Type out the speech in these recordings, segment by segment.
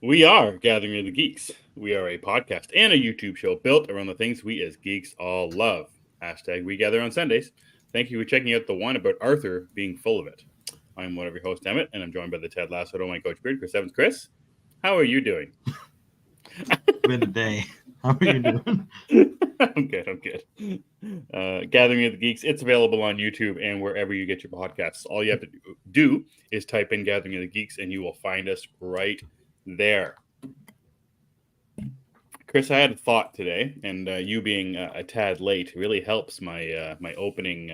We are Gathering of the Geeks. We are a podcast and a YouTube show built around the things we as geeks all love. Hashtag we gather on Sundays. Thank you for checking out the one about Arthur being full of it. I'm one of your hosts, Emmet, and I'm joined by the Ted Lasso, my coach beard, Chris Evans. Chris, how are you doing? Been a day. How are you doing? I'm good. Gathering of the Geeks, it's available on YouTube and wherever you get your podcasts. All you have to do is type in Gathering of the Geeks and you will find us right there. Chris, I had a thought today, and you being a tad late really helps my my opening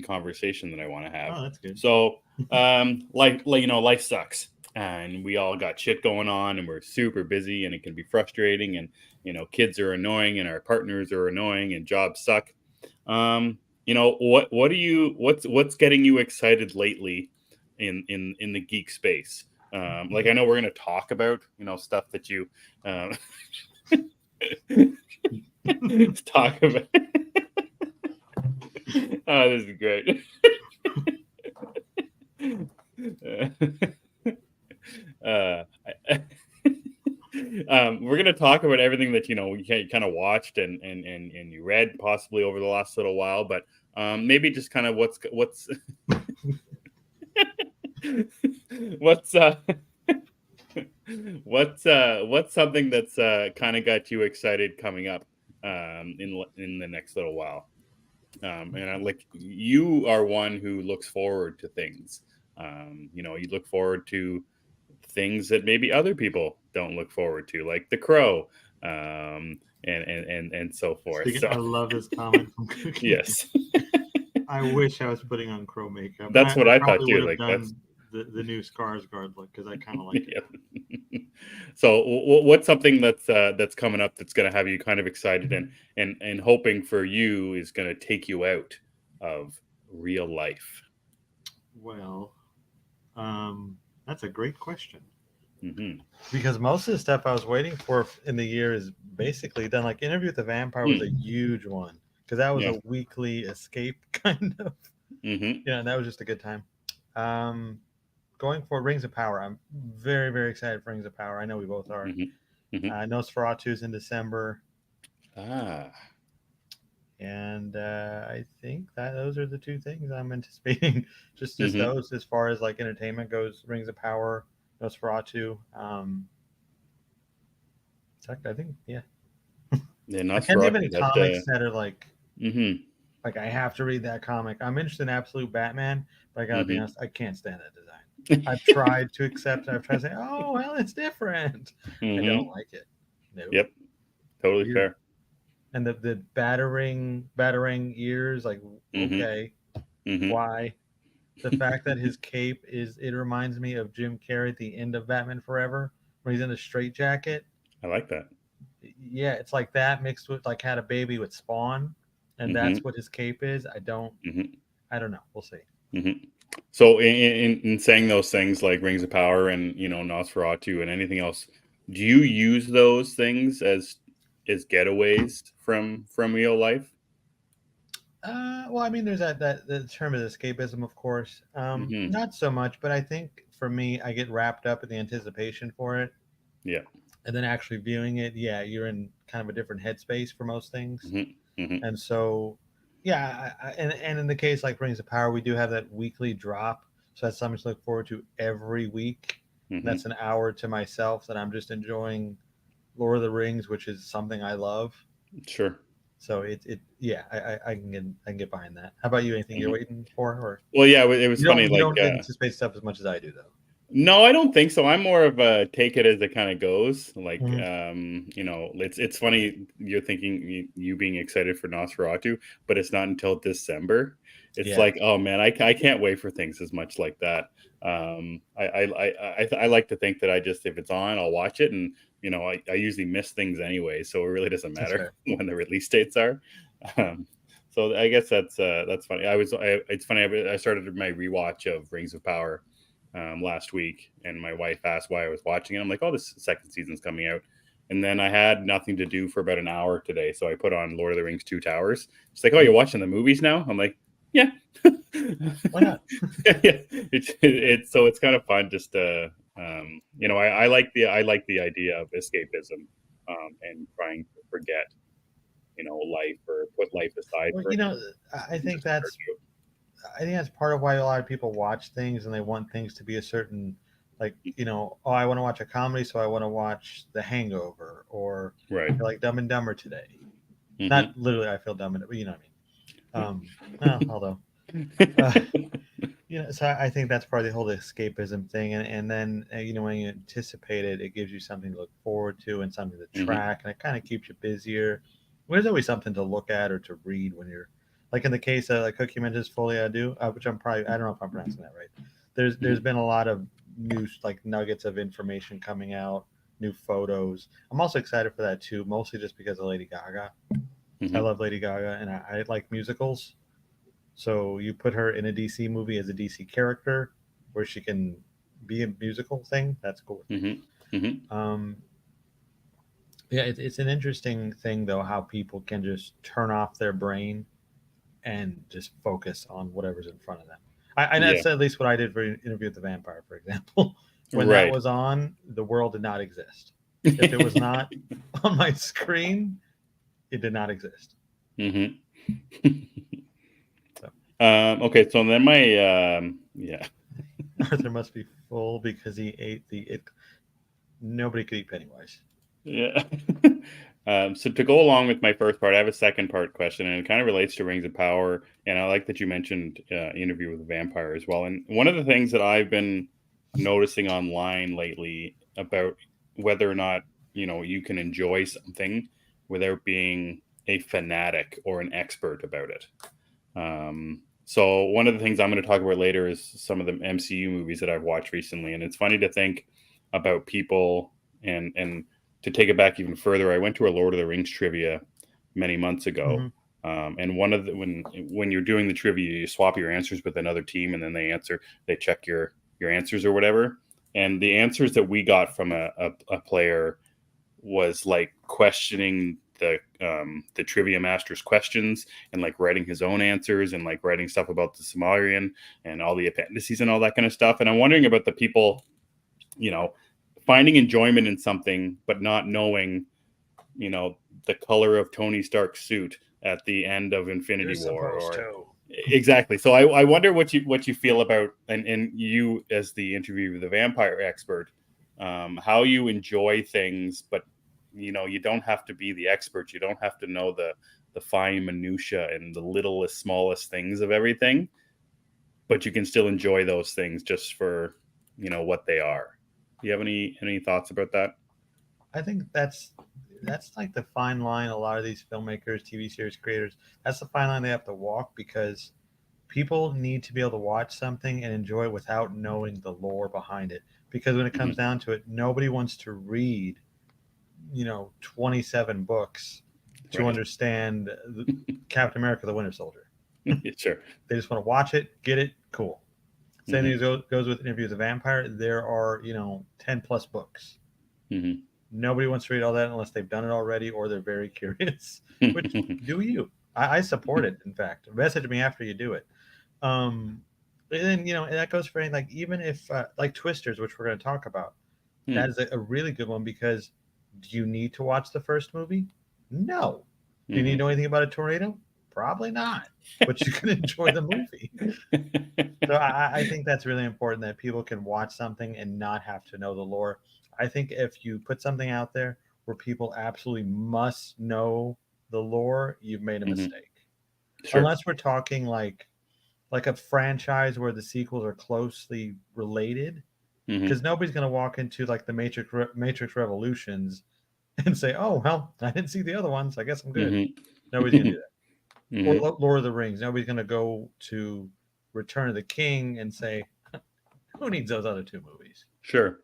conversation that I want to have. Oh, that's good. So, life sucks, and we all got shit going on, and we're super busy, and it can be frustrating, and kids are annoying, and our partners are annoying, and jobs suck. What's getting you excited lately in the geek space? Like I know we're going to talk about stuff that you talk about. Oh, this is great. We're going to talk about everything that you kind of watched and you read possibly over the last little while, but maybe just kind of what's what's something that's kind of got you excited coming up in the next little while? And you are one who looks forward to things. You look forward to things that maybe other people don't look forward to, like The Crow, and so forth. I love this comment from Cookie. Yes. I wish I was putting on Crow makeup. That's what I thought too. Like that's the new Skarsgård look because I kind of like it. So, what's something that's coming up that's going to have you kind of excited and hoping for you is going to take you out of real life? Well, that's a great question. Mm-hmm. Because most of the stuff I was waiting for in the year is basically done. Like Interview with the Vampire was a huge one because that was a weekly escape kind of. Mm-hmm. Yeah, and that was just a good time. Going for Rings of Power, I'm very, very excited for Rings of Power. I know we both are. Mm-hmm. Mm-hmm. Nosferatu's in December. And I think that those are the two things I'm anticipating. just those as far as like entertainment goes. Rings of Power, Nosferatu. I think, yeah. Yeah, I can't think of any comics that are like, like I have to read that comic. I'm interested in Absolute Batman, but I gotta be honest, I can't stand that design. I've tried to accept it. I've tried to say, oh, well, it's different. I don't like it. No. Yep. Totally fair. And the battering ears, like, okay, why? The fact that his cape it reminds me of Jim Carrey at the end of Batman Forever, where he's in a straitjacket. I like that. Yeah, it's like that mixed with like had a baby with Spawn, and that's what his cape is. I don't know. We'll see. So in saying those things like Rings of Power and Nosferatu and anything else, do you use those things as getaways from real life? Well, I mean, there's that the term of escapism, of course. Not so much, but I think for me, I get wrapped up in the anticipation for it. Yeah. And then actually viewing it, you're in kind of a different headspace for most things. And so, and in the case like Rings of Power, we do have that weekly drop. So that's something to look forward to every week. That's an hour to myself that I'm just enjoying Lord of the Rings, which is something I love. Sure. So I can get behind that. How about you? Anything you're waiting for? Or well, yeah, it was funny. You don't anticipate stuff as much as I do, though. No, I don't think so. I'm more of a take it as it kind of goes. Like, it's funny you're thinking you being excited for Nosferatu, but it's not until December. It's like, oh man, I can't wait for things as much like that. I like to think that if it's on, I'll watch it, and I usually miss things anyway, so it really doesn't matter when the release dates are. So I guess that's funny. It's funny. I started my rewatch of Rings of Power last week, and my wife asked why I was watching it. I'm like, oh, this second season's coming out. And then I had nothing to do for about an hour today, so I put on Lord of the Rings 2 Towers. She's like, oh, you're watching the movies now? I'm like, yeah. Why not? Yeah. It's kind of fun just to I like the idea of escapism, and trying to forget, life, or put life aside Well, for a I think that's part of why a lot of people watch things and they want things to be a certain, like, oh, I want to watch a comedy, so I want to watch The Hangover, or right. I feel like Dumb and Dumber today. Mm-hmm. Not literally, I feel dumb, but you know what I mean. Well, although, uh, so I think that's part of the whole escapism thing, and then when you anticipate it, it gives you something to look forward to and something to Mm-hmm. track, and it kind of keeps you busier. There's always something to look at or to read when you're, like in the case of like Cookie mentions Folie à Deux, which I don't know if I'm pronouncing that right. There's been a lot of new like nuggets of information coming out, new photos. I'm also excited for that too, mostly just because of Lady Gaga. I Mm-hmm. love Lady Gaga, and I like musicals. So you put her in a DC movie as a DC character, where she can be a musical thing. That's cool with me. Mm-hmm. Mm-hmm. Um, yeah, it's an interesting thing though how people can just turn off their brain and just focus on whatever's in front of them. I Yeah. that's at least what I did for Interview with the Vampire, for example. When that Right. was on, the world did not exist. If it was not on my screen, it did not exist. Mm-hmm. So Okay, so then yeah. Arthur must be full because he ate the it. Nobody could eat Pennywise. Yeah. So to go along with my first part, I have a second part question, and it kind of relates to Rings of Power. And I like that you mentioned Interview with the Vampire as well. And one of the things that I've been noticing online lately about whether or not you can enjoy something without being a fanatic or an expert about it. So one of the things I'm going to talk about later is some of the MCU movies that I've watched recently, and it's funny to think about people and to take it back even further. I went to a Lord of the Rings trivia many months ago, Mm-hmm. and one of the when you're doing the trivia, you swap your answers with another team, and then they check your answers or whatever. And the answers that we got from a player was like questioning the trivia master's questions, and like writing his own answers, and like writing stuff about the Silmarillion and all the appendices and all that kind of stuff. And I'm wondering about the people, you know, finding enjoyment in something but not knowing, the color of Tony Stark's suit at the end of Infinity You're War, supposed or to. exactly. So I wonder what you feel about, and you as the Interview with the Vampire expert, how you enjoy things, but you don't have to be the expert. You don't have to know the fine minutia and the littlest, smallest things of everything, but you can still enjoy those things just for what they are. Do you have any thoughts about that? I think that's like the fine line. A lot of these filmmakers, TV series creators, that's the fine line they have to walk, because people need to be able to watch something and enjoy it without knowing the lore behind it. Because when it comes Mm-hmm. down to it, nobody wants to read, 27 books to Right. understand Captain America: The Winter Soldier. Sure. They just want to watch it, get it, cool. Same Mm-hmm. thing goes with Interview with the Vampire. There are 10 plus books. Mm-hmm. Nobody wants to read all that unless they've done it already or they're very curious. Which, do you? I support it. In fact, message me after you do it. Um, and then that goes for anything. Like, even if like Twisters, which we're going to talk about, that is a really good one, because do you need to watch the first movie? No. Do you need to Mm-hmm. know anything about a tornado? Probably not. But you can enjoy the movie. So I think that's really important, that people can watch something and not have to know the lore. I think if you put something out there where people absolutely must know the lore, you've made a Mm-hmm. mistake. Sure. Unless we're talking like a franchise where the sequels are closely related, Mm-hmm. because nobody's going to walk into like the Matrix Revolutions and say, "Oh well, I didn't see the other ones. I guess I'm good." Nobody's going to Mm-hmm. do that. Or Mm-hmm. Lord of the Rings. Nobody's going to go to Return of the King and say, "Who needs those other two movies?" Sure.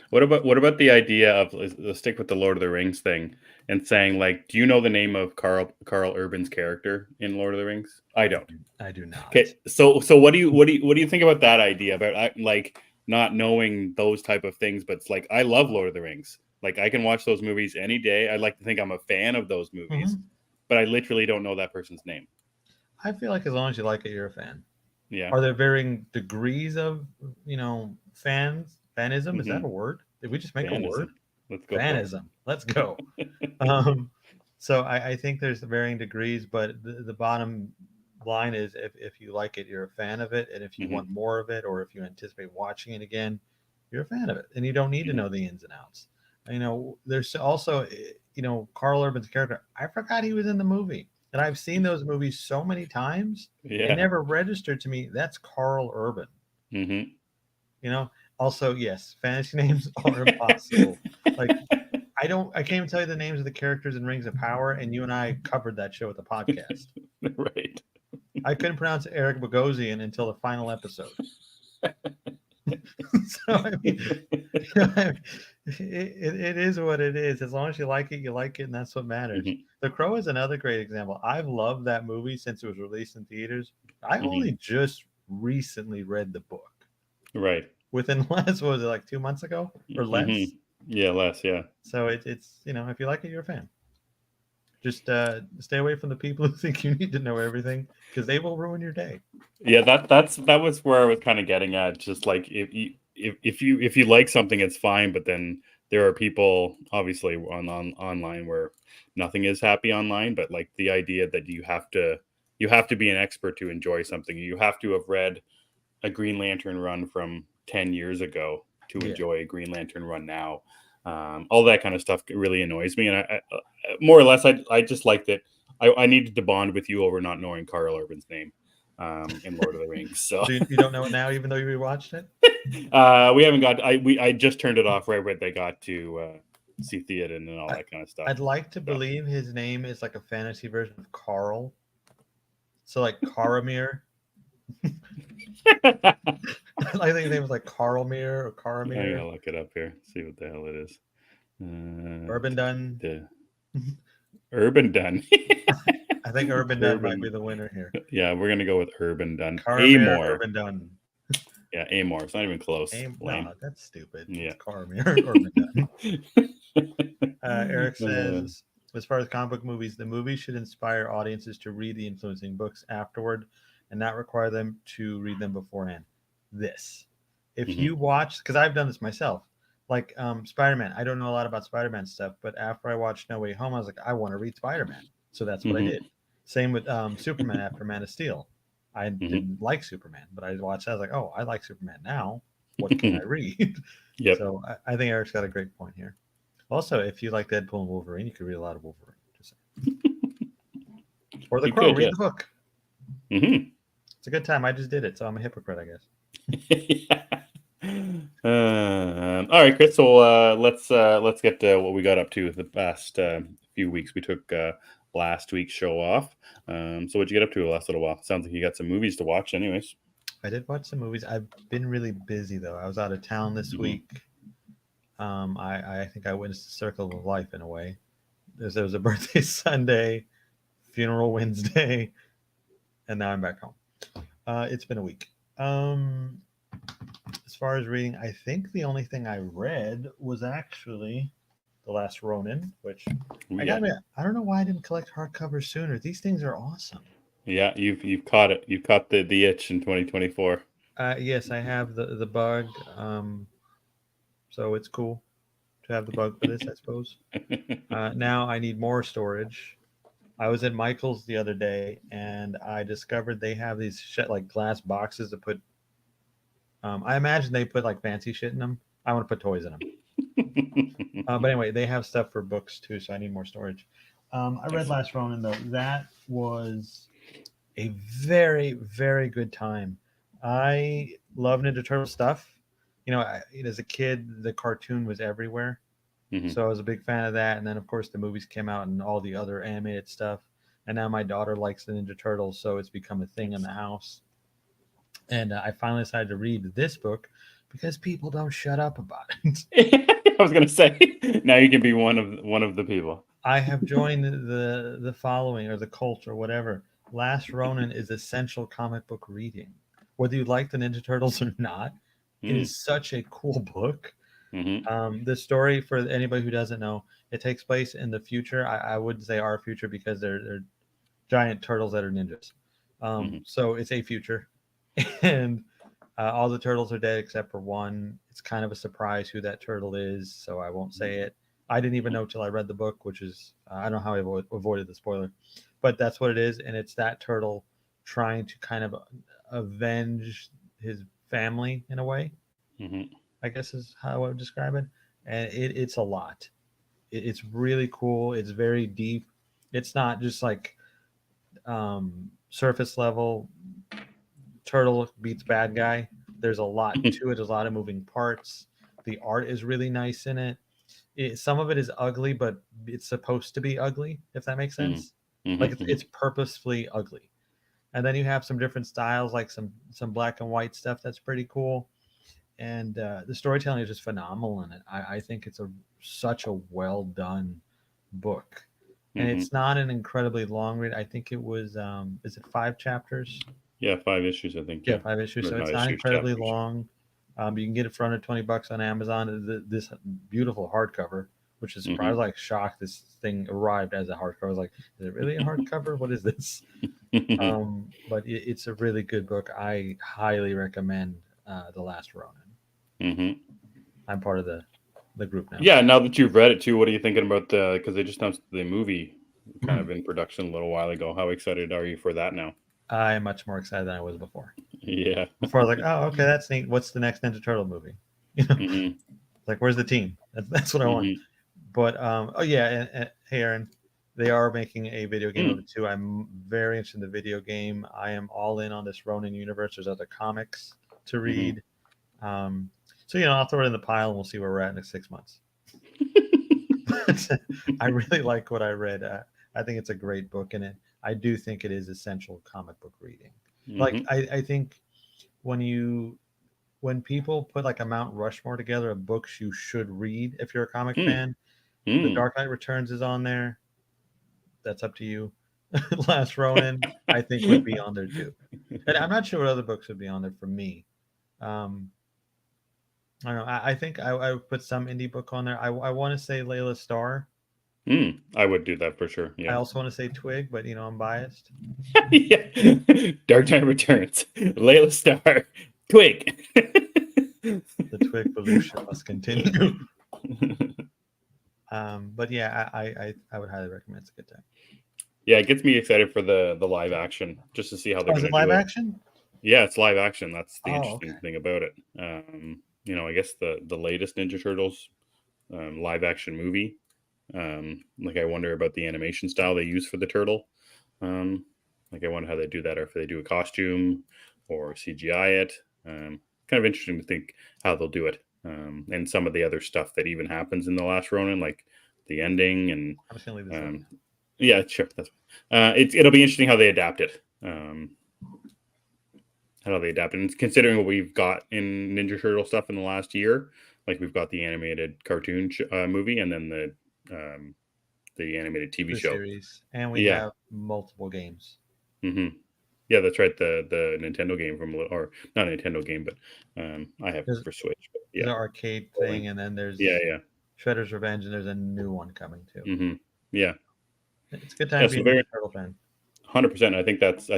What about the idea of, let's stick with the Lord of the Rings thing, and saying, like, do you know the name of Carl Urban's character in Lord of the Rings? I don't. I do not. Okay, so what do you think about that idea about, like, not knowing those type of things? But it's like, I love Lord of the Rings. Like, I can watch those movies any day. I like to think I'm a fan of those movies, Hmm. but I literally don't know that person's name. I feel like as long as you like it, you're a fan. Yeah. Are there varying degrees of fanism? Is that a Hmm. word? Did we just make a word? Fanism. Let's go for Fanism. Let's go. Um, so I think there's varying degrees, but the bottom line is if you like it, you're a fan of it, and if you it. want more of it, or if you anticipate watching it again, you're a fan of it, and you don't need to Hmm. know the ins and outs. There's also Carl Urban's character. I forgot he was in the movie, and I've seen those movies so many times. It Yeah. never registered to me. That's Carl Urban. Hmm. You know. Also, yes, fantasy names are impossible. Like I can't even tell you the names of the characters in Rings of Power, and you and I covered that show at the podcast. Right. I couldn't pronounce Eric Bogosian until the final episode. So I mean, it is what it is. As long as you like it, and that's what matters. Hmm. The Crow is another great example. I've loved that movie since it was released in theaters. I Hmm. only just recently read the book Right. within last, what was it, like 2 months ago or Hmm. less? Yeah, less. Yeah. So it's if you like it, you're a fan. Just stay away from the people who think you need to know everything because they will ruin your day. Yeah, that was where I was kind of getting at. Just like if you like something, it's fine. But then there are people obviously on online where nothing is happy online. But like the idea that you have to be an expert to enjoy something. You have to have read a Green Lantern run from 10 years ago to Yeah. enjoy a Green Lantern run now. All that kind of stuff really annoys me, and more or less, I just like that. I needed to bond with you over not knowing Carl Urban's name in Lord of the Rings. So So you don't know it now, even though you rewatched it. we haven't got. I just turned it off right when they got to see Theoden and all I, that kind of stuff. I'd like to So. believe his name is like a fantasy version of Carl. So like Karamir. I think his name was like Karlmir or I Karamir. gotta look it up here. See what the hell it is. Urban Dunn. The Urban Dun. I think Urban Dunn might be Urban. the winner here. Yeah, we're gonna go with Urban Dun. Karamir Amor. Urban Dunn. Yeah, Amor. It's not even close. Lame. No, that's stupid. Yeah. It's Karamir Urban Dunn. Eric says, as far as comic book movies, the movie should inspire audiences to read the influencing books afterward and not require them to read them beforehand. This. If Mhm, you watch, because I've done this myself, like Spider Man, I don't know a lot about Spider Man stuff, but after I watched No Way Home, I was like, I want to read Spider Man. So that's what I mhm, did. Same with Superman after Man of Steel. I mhm. didn't like Superman, but I watched, I was like, oh, I like Superman now. What can I read? Yep. So I think Eric's got a great point here. Also, if you like Deadpool and Wolverine, you could read a lot of Wolverine. Just or The You Crow, could, read yeah. the book. Mhm. It's a good time. I just did it, so I'm a hypocrite, I guess. All right, Chris. So let's get to what we got up to the past few weeks. We took last week's show off. So what'd you get up to the last little while? Sounds like you got some movies to watch, anyways. I did watch some movies. I've been really busy though. I was out of town this Hmm. week. I think I witnessed the circle of life in a way. There was a birthday Sunday, funeral Wednesday, and now I'm back home. It's been a week. As far as reading, I think the only thing I read was actually The Last Ronin, which Ooh, I yeah, gotta be. I don't know why I didn't collect hardcovers sooner. These things are awesome. yeah. You've caught it. You've caught the itch in 2024. Yes, I have the bug. So it's cool to have the bug for this, I suppose. Now I need more storage. I was at Michael's the other day and I discovered they have these shit like glass boxes to put. I imagine they put like fancy shit in them. I want to put toys in them. But anyway, they have stuff for books too, so I need more storage. I read Nice. Last Ronin though. That was a very, very good time. I love Ninja Turtle stuff. As a kid, the cartoon was everywhere. Mhm. So I was a big fan of that. And then, of course, the movies came out and all the other animated stuff. And now my daughter likes the Ninja Turtles, so it's become a thing in the house. And I finally decided to read this book because people don't shut up about it. I was gonna say now you can be one of the people. I have joined the following or the cult or whatever. Last Ronin is essential comic book reading. Whether you like the Ninja Turtles or not, it Mm, is such a cool book. mhm, The story, for anybody who doesn't know, it takes place in the future. I would say our future because they're giant turtles that are ninjas. mhm, So it's a future. and all the turtles are dead except for one. It's kind of a surprise who that turtle is, so I won't say it. I didn't even know till I read the book, which is I don't know how I avoided the spoiler, but that's what it is, and it's that turtle trying to kind of avenge his family in a way. Mm-hmm. I guess is how I would describe it, and it's a lot. It's really cool. It's very deep. It's not just like surface level turtle beats bad guy. There's a lot to it. There's a lot of moving parts. The art is really nice in it. Some of it is ugly, but it's supposed to be ugly, if that makes sense. Like Mm-hmm. it's purposefully ugly. And then you have some different styles, like some black and white stuff that's pretty cool. And the storytelling is just phenomenal in it. I think it's such a well done book, and Mm-hmm. it's not an incredibly long read. I think it was is it 5 chapters? Yeah, 5 issues, I think. Yeah, Yeah, 5 issues. or So not it's not issues, incredibly chapters. long. You can get it for under $20 on Amazon. This beautiful hardcover, which is surprised, Mm-hmm. like shocked this thing arrived as a hardcover. I was like, is it really a hardcover? What is this? But it's a really good book. I highly recommend The Last Ronin. Mm-hmm. I'm part of the group now. Yeah, now that you've read it too, what are you thinking about the? Because they just announced the movie, kind I of in production a little while ago. How excited are you for that now? am much more excited than I was before. Yeah. Before I was like, oh, okay, that's neat. What's the next Ninja Turtle movie? You know, Mm-hmm. like where's the team? That's what I want. Mm-hmm. But oh yeah, and hey Aaron, they are making a video game of Mm. it too. I'm very interested in the video game. I am all in on this Ronin universe. There's other comics to Mm-hmm. read. Um, so I'll throw it in the pile and we'll see where we're at in 6 months. I really like what I read. I think it's a great book, and I do think it is essential comic book reading. Like Mm-hmm. I think when you when people put like a Mount Rushmore together of books you should read if you're a comic Mm. fan, The Mm. Dark Knight Returns is on there. That's up to you. Last Ronin, I think, would be on there too. And I'm not sure what other books would be on there for me. Um, I don't know. I think I would put some indie book on there. I want to say Layla Starr. Mm. I would do that for sure. I Yeah. also want to say Twig, but I'm biased. Yeah. Dark Knight Returns. Layla Starr. Twig. The Twig evolution must continue. But yeah, I would highly recommend. It's a good time. Yeah, it gets me excited for the live action just to see how they're Oh, is going it to do live it. action? Yeah, it's live action. That's the Oh, okay. interesting thing about it. I guess the latest Ninja Turtles live action movie. Like I wonder about the animation style they use for the turtle. Um, like I wonder how they do that, or if they do a costume or CGI it. Kind of interesting to think how they'll do it. And some of the other stuff that even happens in the last Ronin, like the ending and I'm just gonna leave this open. um, yeah, sure. That's it'll be interesting how they adapt it. How they adapt it. And considering what we've got in Ninja Turtle stuff in the last year, like we've got the animated cartoon movie and then the animated TV The show. series, and we Yeah. have multiple games. Hmm. Yeah, that's right. The Nintendo game or not a Nintendo game, but I have There's for Switch. But there's yeah. an arcade thing, and then Yeah, there's yeah. Shredder's Revenge, and there's a new one coming too. Yeah. It's a good Yeah, time to be so a very Ninja Turtle fan. 100%. I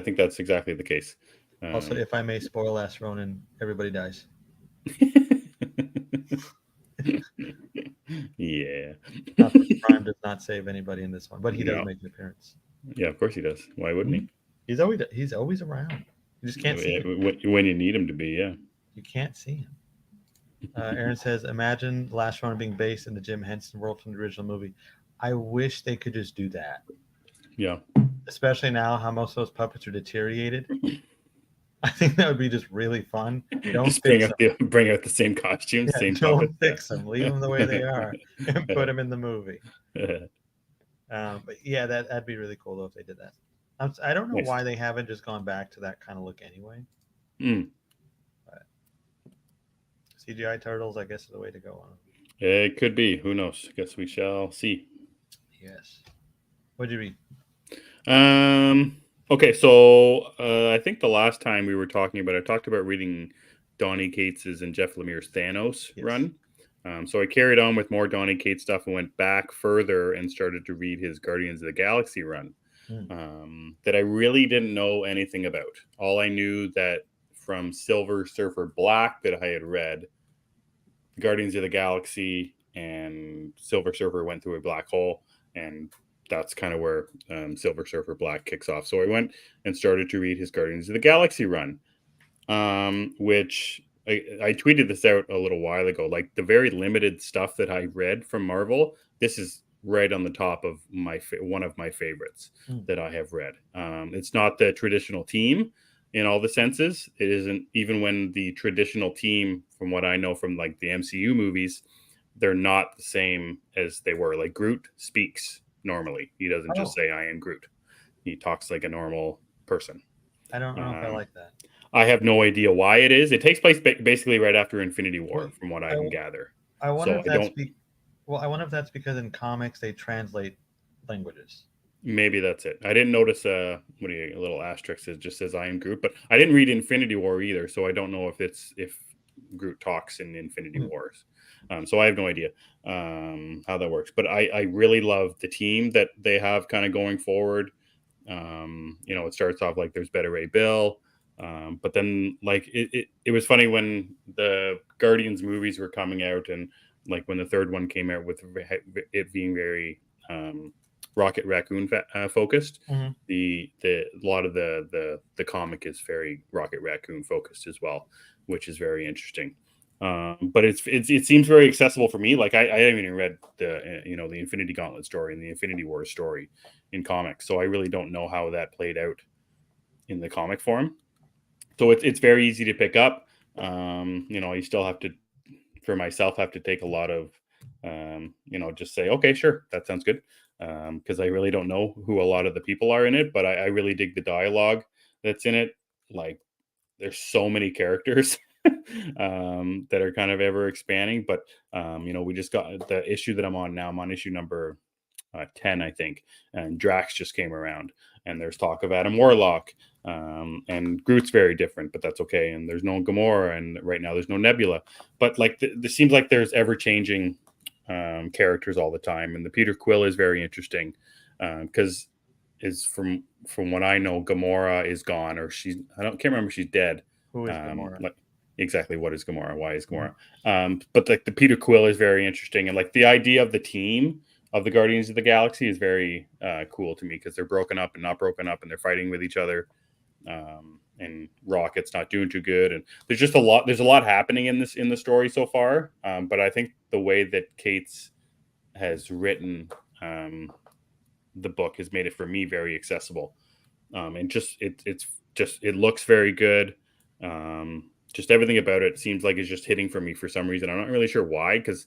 think that's exactly the case. Also, Um, if I may spoil Last Ronin, everybody dies. yeah. Not that Prime does not save anybody in this one, but he does No. make an appearance. Yeah, of course he does. Why wouldn't he? He's always around. You just can't see him. When you need him to be, yeah. You can't see him. Aaron says, "Imagine Last Ronin being based in the Jim Henson world from the original movie." I wish they could just do that, Yeah. especially now how most of those puppets are deteriorated. I think that would be just really fun. Don't Just fix them. bring out the same costumes, Yeah, same don't puppets. fix them. Leave them the way they are and put them in the movie. But yeah, that'd be really cool though if they did that. I don't know Nice. why they haven't just gone back to that kind of look anyway. Mm. But CGI turtles, I guess, is the way to go on them. It could be. Who knows? Guess we shall see. Yes. What'd you read? Okay, so I think the last time we were talking about, I talked about reading Donny Cates's and Jeff Lemire's Thanos Yes. run. So I carried on with more Donny Cates stuff and went back further and started to read his Guardians of the Galaxy run. Hmm. That I really didn't know anything about. All I knew that from Silver Surfer Black that I had read. Guardians of the Galaxy and Silver Surfer went through a black hole, and that's kind of where Silver Surfer Black kicks off. So I went and started to read his Guardians of the Galaxy run, which I tweeted this out a little while ago. Like the very limited stuff that I read from Marvel, this is right on the top of one of my favorites that I have read. It's not the traditional team in all the senses. It isn't even when the traditional team, from what I know from like the MCU movies, they're not the same as they were. Like Groot speaks normally. He doesn't just say I am Groot. He talks like a normal person. I don't know if I like that. I have no idea why it is. It takes place basically right after Infinity War, from what I can gather. I wonder I wonder if that's because in comics they translate languages. Maybe that's it. I didn't notice a little asterisk that just says I am Groot, but I didn't read Infinity War either, so I don't know if Groot talks in Infinity Wars. So I have no idea how that works. But I really love the team that they have kind of going forward. It starts off like there's Beta Ray Bill, but then like it was funny when the Guardians movies were coming out, and like when the third one came out with it being very Rocket Raccoon focused. The lot of the comic is very Rocket Raccoon focused as well, which is very interesting. But it seems very accessible for me. Like I haven't even read the the Infinity Gauntlet story and the Infinity War story in comics, so I really don't know how that played out in the comic form. So it's very easy to pick up. You still have to, for myself, have to take a lot of just say, okay, sure, that sounds good. Because I really don't know who a lot of the people are in it, but I really dig the dialogue that's in it. Like there's so many characters that are kind of ever expanding. But we just got the issue that I'm on now. I'm on issue number 10, I think, and Drax just came around, and there's talk of Adam Warlock, and Groot's very different, but that's okay. And there's no Gamora, and right now there's no Nebula. But like this seems like there's ever changing characters all the time, and the Peter Quill is very interesting because is from what I know, Gamora is gone, or can't remember if she's dead. Who is Gamora? Like exactly what is Gamora? Why is Gamora? But like the Peter Quill is very interesting, and like the idea of the team of the Guardians of the Galaxy is very cool to me because they're broken up and not broken up, and they're fighting with each other. And Rocket's not doing too good, and there's a lot happening in the story so far. But I think the way that Cates has written the book has made it for me very accessible, and it looks very good. Just everything about it seems like it's just hitting for me for some reason. I'm not really sure why, because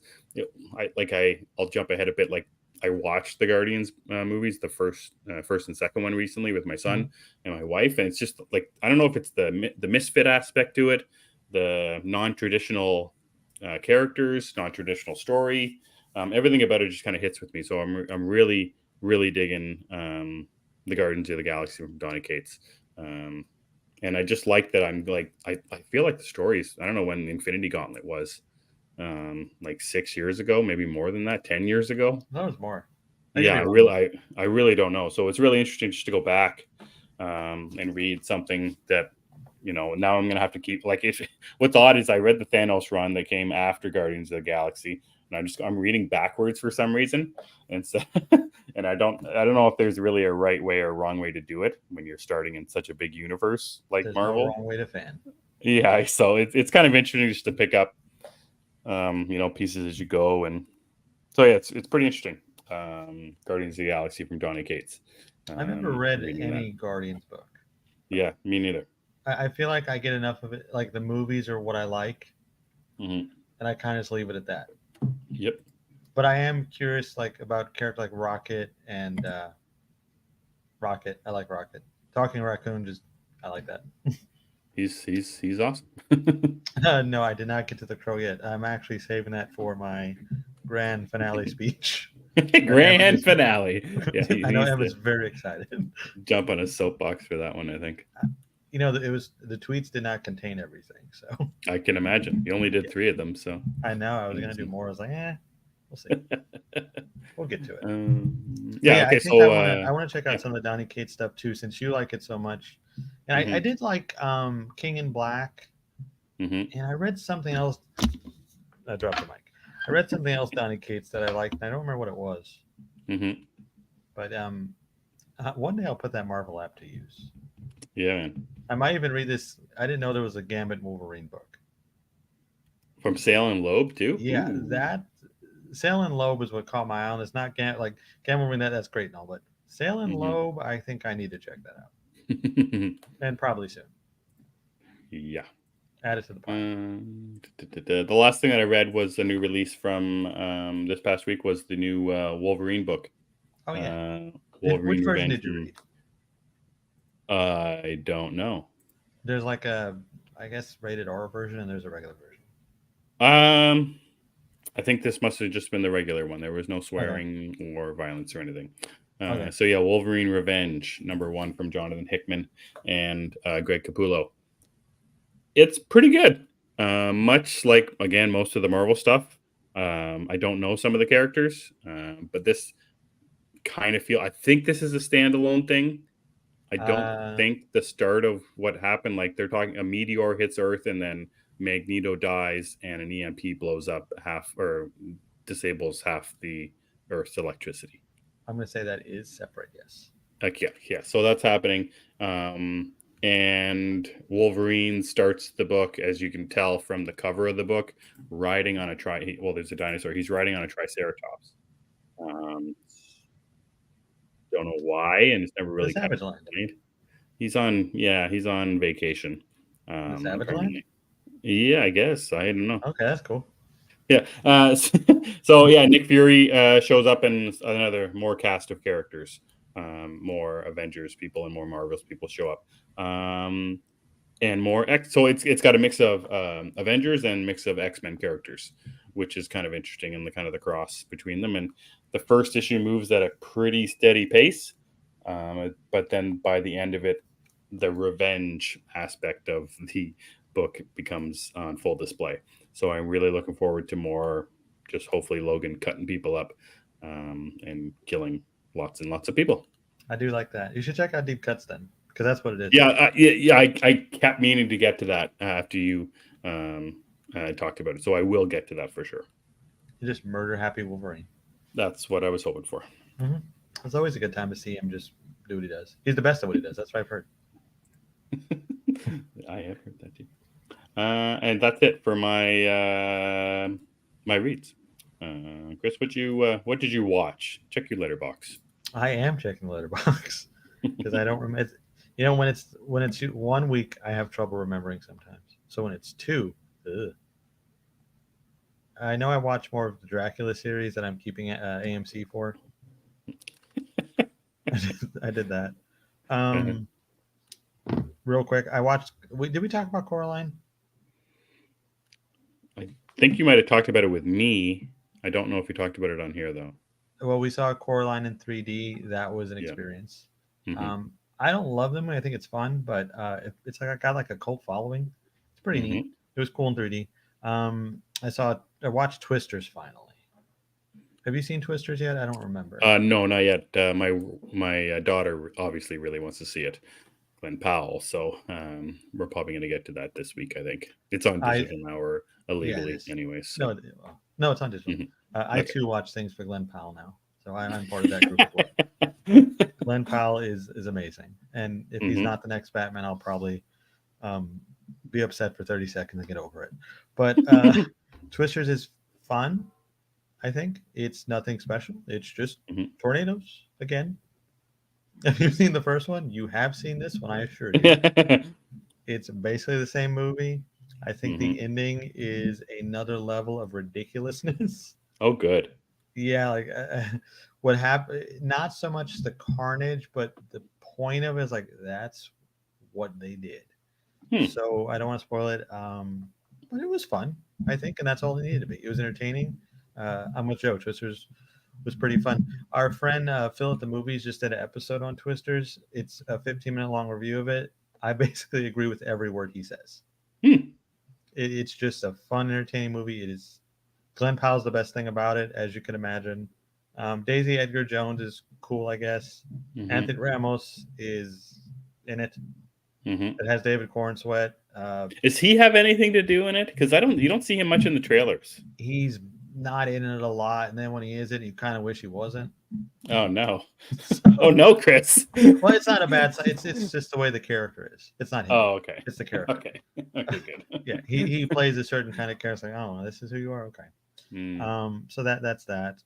I'll jump ahead a bit. Like I watched the Guardians movies, the first and second one recently with my son and my wife, and it's just like I don't know if it's the misfit aspect to it, the non-traditional characters, non-traditional story, everything about it just kind of hits with me. So I'm really digging the Guardians of the Galaxy from Donny Cates. And I just like that I'm like I feel like the stories, I don't know when Infinity Gauntlet was. Like 6 years ago, maybe more than that, 10 years ago. That was more. I really don't know. So it's really interesting just to go back and read something that now I'm gonna have to keep like what's odd is I read the Thanos run that came after Guardians of the Galaxy, and I'm reading backwards for some reason, and so and I don't know if there's really a right way or wrong way to do it when you're starting in such a big universe like there's Marvel. No wrong way to fan. Yeah, so it's kind of interesting just to pick up pieces as you go, and so yeah, it's pretty interesting. Guardians of the Galaxy from Donny Cates. I've never read any Guardians book. Yeah, me neither. I feel like I get enough of it. Like the movies are what I like, and I kind of just leave it at that. Yep. But I am curious, like about characters like Rocket and Rocket. I like Rocket. Talking Raccoon, I like that. He's awesome. No, I did not get to the crow yet. I'm actually saving that for my grand finale speech. Grand finale. Yeah, I know Emmet's very excited. Jump on a soapbox for that one, I think. It was the tweets did not contain everything, so I can imagine. You only did 3 of them, so I know I was gonna do more. I was like, we'll see. We'll get to it. Okay. I want to check out some of the Donny Cates stuff too, since you like it so much, And I did like King in Black, and I read something else. I dropped the mic. I read something else, Donny Cates, that I liked. I don't remember what it was, but one day I'll put that Marvel app to use. Yeah, man. I might even read this. I didn't know there was a Gambit Wolverine book. From Sale and Loeb too. Yeah, that Sale and Loeb is what caught my eye on. It's not like Gambit Wolverine. That's great and all, but Sale and Loeb, I think I need to check that out, and probably soon. Yeah. Add it to the pile. The last thing that I read was a new release from this past week was the new Wolverine book. Oh yeah. Wolverine Which version Revenge. did you read? I don't know. There's like a, I guess, rated R version, and there's a regular version. I think this must have just been the regular one. There was no swearing or violence or anything. Okay. So yeah, Wolverine Revenge, #1 from Jonathan Hickman and Greg Capullo. It's pretty good. Much like, again, most of the Marvel stuff. I don't know some of the characters, but this kind of I think this is a standalone thing. I don't think the start of what happened, like they're talking, a meteor hits Earth and then Magneto dies and an EMP blows up half or disables half the Earth's electricity. I'm going to say that is separate, yes. Yeah. So that's happening. And Wolverine starts the book, as you can tell from the cover of the book, riding on a there's a dinosaur. He's riding on a Triceratops. Don't know why, and it's never really Savage Land. He's on vacation. Savage Land? Yeah, I guess. I don't know. Okay, that's cool. Yeah. So yeah, Nick Fury shows up in another more cast of characters. More Avengers people and more Marvels people show up. And more so it's got a mix of Avengers and mix of X-Men characters, which is kind of interesting, and the kind of the cross between them. And the first issue moves at a pretty steady pace, but then by the end of it, the revenge aspect of the book becomes on full display. So I'm really looking forward to more, just hopefully Logan cutting people up and killing lots and lots of people. I do like that. You should check out Deep Cuts then, because that's what it is. Yeah, I kept meaning to get to that after you talked about it. So I will get to that for sure. You just murder happy Wolverine. That's what I was hoping for. Mm-hmm. It's always a good time to see him just do what he does. He's the best at what he does. That's what I've heard. I have heard that too. And that's it for my my reads. Chris, what did you watch? Check your letterbox. I am checking the letterbox because I don't remember. You know, when it's 1 week, I have trouble remembering sometimes. So when it's 2, I know I watch more of the Dracula series that I'm keeping AMC for. I did that. Real quick, I watched. Did we talk about Coraline? I think you might have talked about it with me. I don't know if we talked about it on here though. Well, we saw Coraline in 3D. That was an experience. Mm-hmm. I don't love them. I think it's fun, but it's like I got like a cult following. It's pretty neat. It was cool in 3D. I watched Twisters finally. Have you seen Twisters yet? I don't remember. No, not yet. My daughter obviously really wants to see it, Glenn Powell. So we're probably going to get to that this week. I think it's on digital now or illegally, anyways. So. No, it's on digital. Mm-hmm. I too watch things for Glenn Powell now, so I'm part of that group as well. Glenn Powell is amazing, and if he's not the next Batman, I'll probably be upset for 30 seconds and get over it. But Twisters is fun. I think it's nothing special. It's just tornadoes again. If you've seen the first one, you have seen this one, I assure you. It's basically the same movie. I think the ending is another level of ridiculousness. Oh, good. Yeah, like what happened, not so much the carnage, but the point of it is like, that's what they did. So I don't want to spoil it, but it was fun, I think, and that's all it needed to be. It was entertaining. I'm with Joe. Twisters was pretty fun. Our friend Phil at the Movies just did an episode on Twisters. It's a 15-minute long review of it. I basically agree with every word he says. It's just a fun, entertaining movie. It is. Glenn Powell's the best thing about it, as you can imagine. Daisy Edgar Jones is cool, I guess. Anthony Ramos is in it. Mm-hmm. It has David Cornsweet. Does he have anything to do in it? Because you don't see him much in the trailers. He's not in it a lot, and then when he is in, you kind of wish he wasn't. Oh no! So, Oh no, Chris. well, it's not a bad sign. It's just the way the character is. It's not him. Oh, okay. It's the character. Okay. Okay, good. Yeah, he plays a certain kind of character. Like, oh, this is who you are. Okay. So that's that.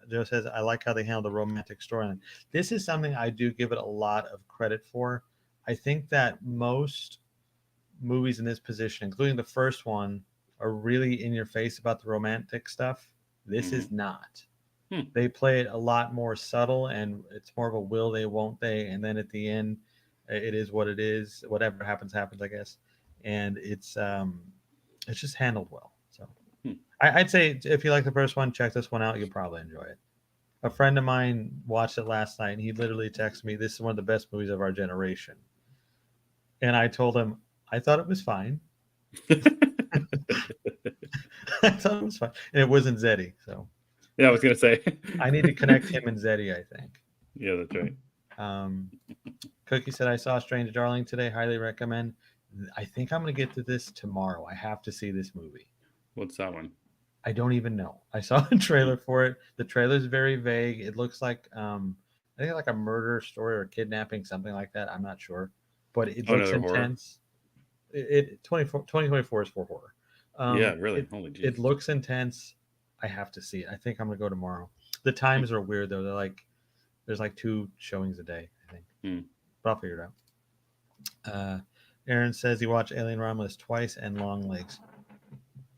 Joe says, I like how they handle the romantic storyline. This is something I do give it a lot of credit for. I think that most movies in this position, including the first one, are really in your face about the romantic stuff. This is not. They play it a lot more subtle, and it's more of a will they, won't they, and then at the end, it is what it is. Whatever happens, happens, I guess. And it's just handled well. So I'd say if you like the first one, check this one out. You'll probably enjoy it. A friend of mine watched it last night, and he literally texted me, "This is one of the best movies of our generation." And I told him I thought it was fine. I thought it was fine, and it wasn't Zeddy. So yeah, I was gonna say I need to connect him and Zeddy. I think. Yeah, that's right. Cookie said, "I saw Strange Darling today. Highly recommend. I think I'm going to get to this tomorrow. I have to see this movie." What's that one? I don't even know. I saw a trailer for it. The trailer is very vague. It looks like I think like a murder story or kidnapping, something like that. I'm not sure, but it looks intense. It 2024 is for horror. Yeah, really. Holy geez. It looks intense. I have to see it. I think I'm gonna go tomorrow. The times are weird though. They're like there's like 2 showings a day, I think. But I'll figure it out. Aaron says he watched Alien Romulus twice and Long Legs.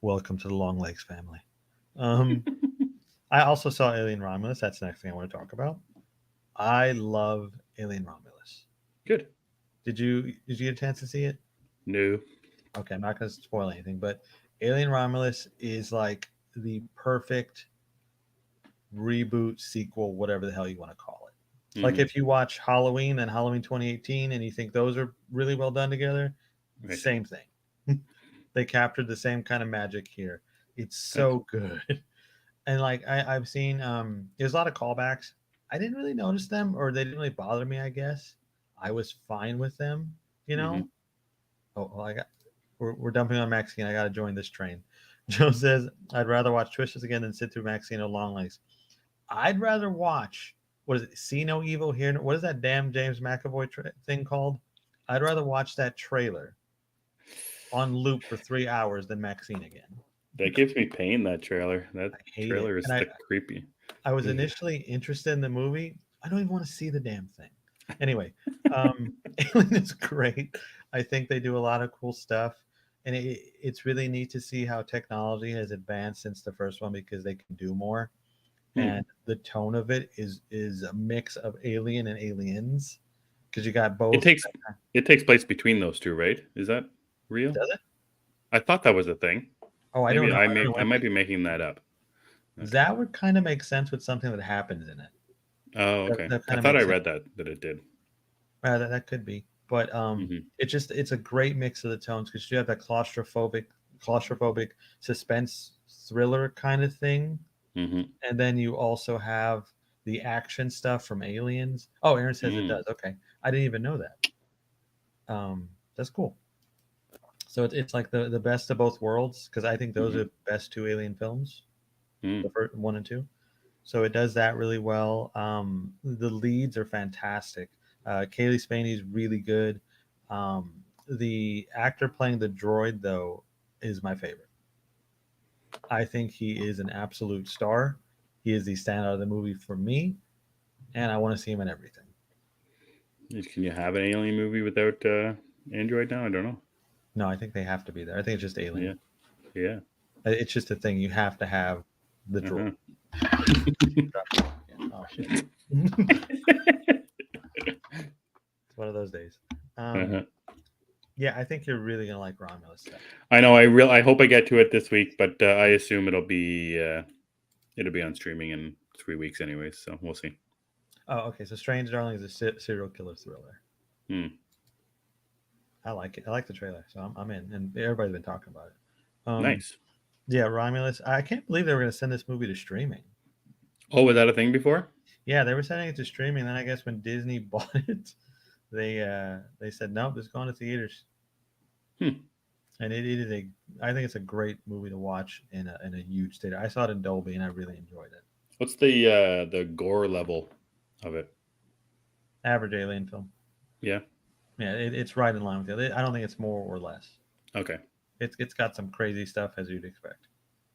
Welcome to the Long Legs family. I also saw Alien Romulus. That's the next thing I want to talk about. I love Alien Romulus. Good. Did you get a chance to see it? No. Okay, I'm not going to spoil anything, but Alien Romulus is like the perfect reboot, sequel, whatever the hell you want to call it. Like if you watch Halloween and Halloween 2018 and you think those are really well done together, right. Same thing. They captured the same kind of magic here. It's so good. And like I've seen there's a lot of callbacks. I didn't really notice them, or they didn't really bother me, I guess. I was fine with them, you know. Oh, well, we're dumping on Maxine. I gotta join this train. Joe says, I'd rather watch Twisters again than sit through Maxine or Long Legs. I'd rather watch, what is it, See No Evil, Hear No, what is that damn James McAvoy thing called? I'd rather watch that trailer on loop for 3 hours than Maxine again. That gives me pain, that trailer. That trailer is creepy. I was initially interested in the movie. I don't even want to see the damn thing. Anyway, Alien is great. I think they do a lot of cool stuff. And it's really neat to see how technology has advanced since the first one because they can do more. And the tone of it is a mix of Alien and Aliens because you got both. It takes place between those two, right? Is that real? Does it? I thought that was a thing. Oh, I don't know. I might be making that up. Okay. That would kind of make sense with something that happens in it. Oh, okay. I thought I read that it did. That could be, but it's a great mix of the tones because you have that claustrophobic suspense thriller kind of thing, and then you also have the action stuff from Aliens. Oh, Aaron says it does. Okay, I didn't even know that. That's cool. So it's like the best of both worlds because I think those are the best 2 Alien films, the first 1 and 2. So it does that really well. The leads are fantastic. Kaylee Spaney is really good. The actor playing the droid, though, is my favorite. I think he is an absolute star. He is the standout of the movie for me, and I want to see him in everything. Can you have an Alien movie without Android now? I don't know. No, I think they have to be there. I think it's just Alien. Yeah. It's just a thing. You have to have the droid. Oh, shit. It's one of those days. Yeah, I think you're really gonna like Romulus stuff. I know. I hope I get to it this week, but I assume it'll be on streaming in 3 weeks anyways. So we'll see. Oh, okay. So Strange Darling is a serial killer thriller. I like it. I like the trailer, so I'm in, and everybody's been talking about it. Nice. Yeah, Romulus. I can't believe they were going to send this movie to streaming. Oh, was that a thing before? Yeah, they were sending it to streaming. Then I guess when Disney bought it, They said no, just going to theaters, Hmm. and it is a I think it's a great movie to watch in a huge theater. I saw it in Dolby and I really enjoyed it. What's the gore level of it? Average alien film. Yeah. Yeah, it's right in line with the other. I don't think it's more or less. Okay. It's got some crazy stuff as you'd expect.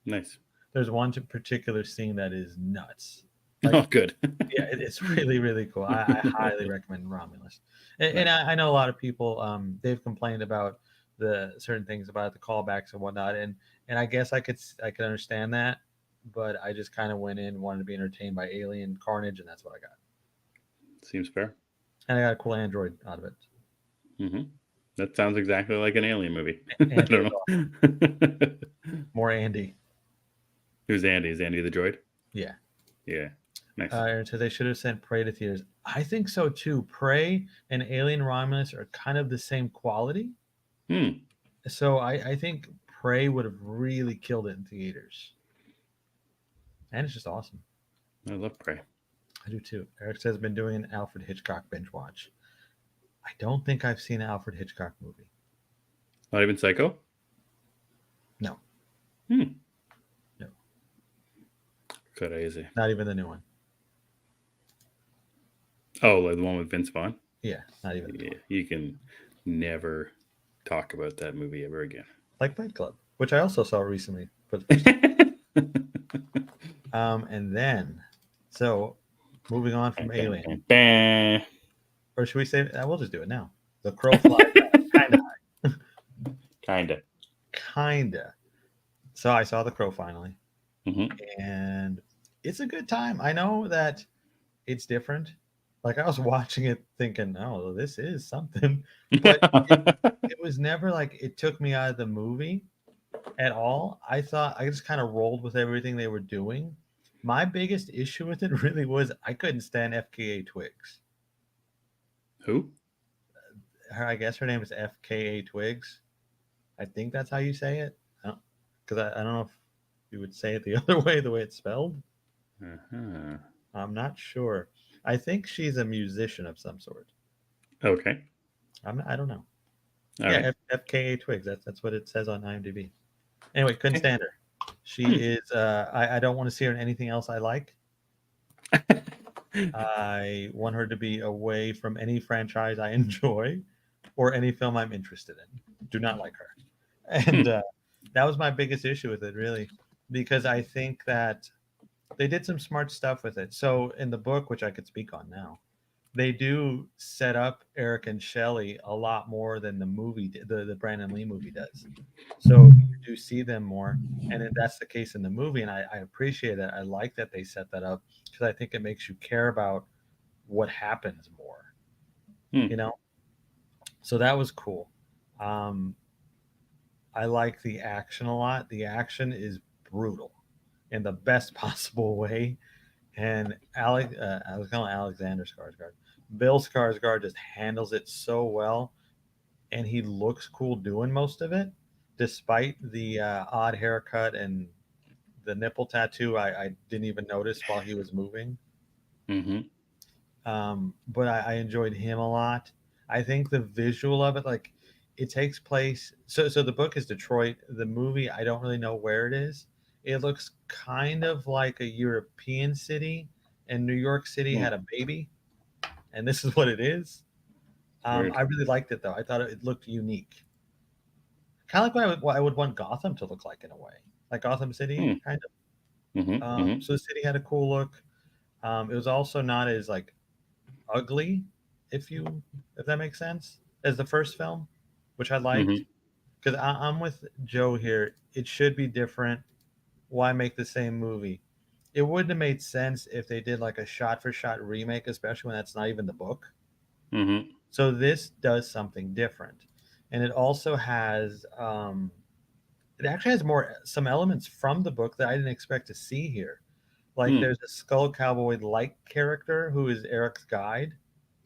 Nice. There's one particular scene that is nuts. Oh, Like, good. yeah, it's really really cool. I highly recommend Romulus. And Nice. I know a lot of people they've complained about the certain things about the callbacks and whatnot, and I guess I could understand that, but I just kind of went in wanted to be entertained by alien carnage, and that's what I got. Seems fair. And I got a cool android out of it. Hmm. That sounds exactly like an alien movie. I Andy was don't awesome. know. More Andy. Who's Andy? Is Andy the droid? Yeah. Yeah. Nice. Aaron said they should have sent Prey to theaters. I think so too. Prey and Alien Romulus are kind of the same quality. Hmm. So I think Prey would have really killed it in theaters. And it's just awesome. I love Prey. I do too. Eric says been doing an Alfred Hitchcock binge watch. I don't think I've seen an Alfred Hitchcock movie. Not even Psycho? No, Hmm. no, Crazy. not even the new one. Oh, like the one with Vince Vaughn? Yeah, not even the new Yeah. one. You can never talk about that movie ever again. Like Fight Club, which I also saw recently for the first time. And then, so moving on from Alien, or should we say? We'll just do it now. The Crow Flies kind of, Kinda. kinda. So I saw The Crow finally, Hmm. and it's a good time. I know that it's different. Like I was watching it thinking, "Oh, this is something," but it was never like it took me out of the movie at all. I thought I just kind of rolled with everything they were doing. My biggest issue with it really was I couldn't stand FKA Twigs. Who? I guess her name is FKA Twigs. I think that's how you say it. Because I don't know if you would say it the other way, the way it's spelled. Uh-huh. I'm not sure. I think she's a musician of some sort. Okay. I don't know. All Yeah, right. FKA Twigs. That's what it says on IMDb. Anyway, couldn't Okay. stand her. She Hmm. is. I don't want to see her in anything else I like. I want her to be away from any franchise I enjoy or any film I'm interested in. Do not like her. And Hmm. that was my biggest issue with it, really, because I think that they did some smart stuff with it. So in the book, which I could speak on now, they do set up Eric and Shelley a lot more than the movie, the Brandon Lee movie does. So you do see them more, and that's the case in the movie, and I appreciate that. I like that they set that up because I think it makes you care about what happens more, Hmm. you know. So that was cool. Um, I like the action a lot. The action is brutal in the best possible way. And I was calling Alexander Skarsgård. Bill Skarsgård just handles it so well, and he looks cool doing most of it, despite the odd haircut and the nipple tattoo. I didn't even notice while he was moving. Mm-hmm. But I enjoyed him a lot. I think the visual of it, like it takes place. So the book is Detroit. The movie, I don't really know where it is. It looks kind of like a European city, and New York City Hmm. had a baby, and this is what it is. Weird. I really liked it though. I thought it looked unique, kind of like what I would want Gotham to look like in a way, like Gotham City, Hmm. kind Mm-hmm. of. Mm-hmm. So the city had a cool look. It was also not as like ugly, if that makes sense, as the first film, which I liked. Mm-hmm. Because I'm with Joe here. It should be different. Why make the same movie? It wouldn't have made sense if they did like a shot for shot remake, especially when that's not even the book. Mm-hmm. So this does something different, and it also has it actually has more some elements from the book that I didn't expect to see here. Like Hmm. there's a Skull Cowboy like character who is Eric's guide.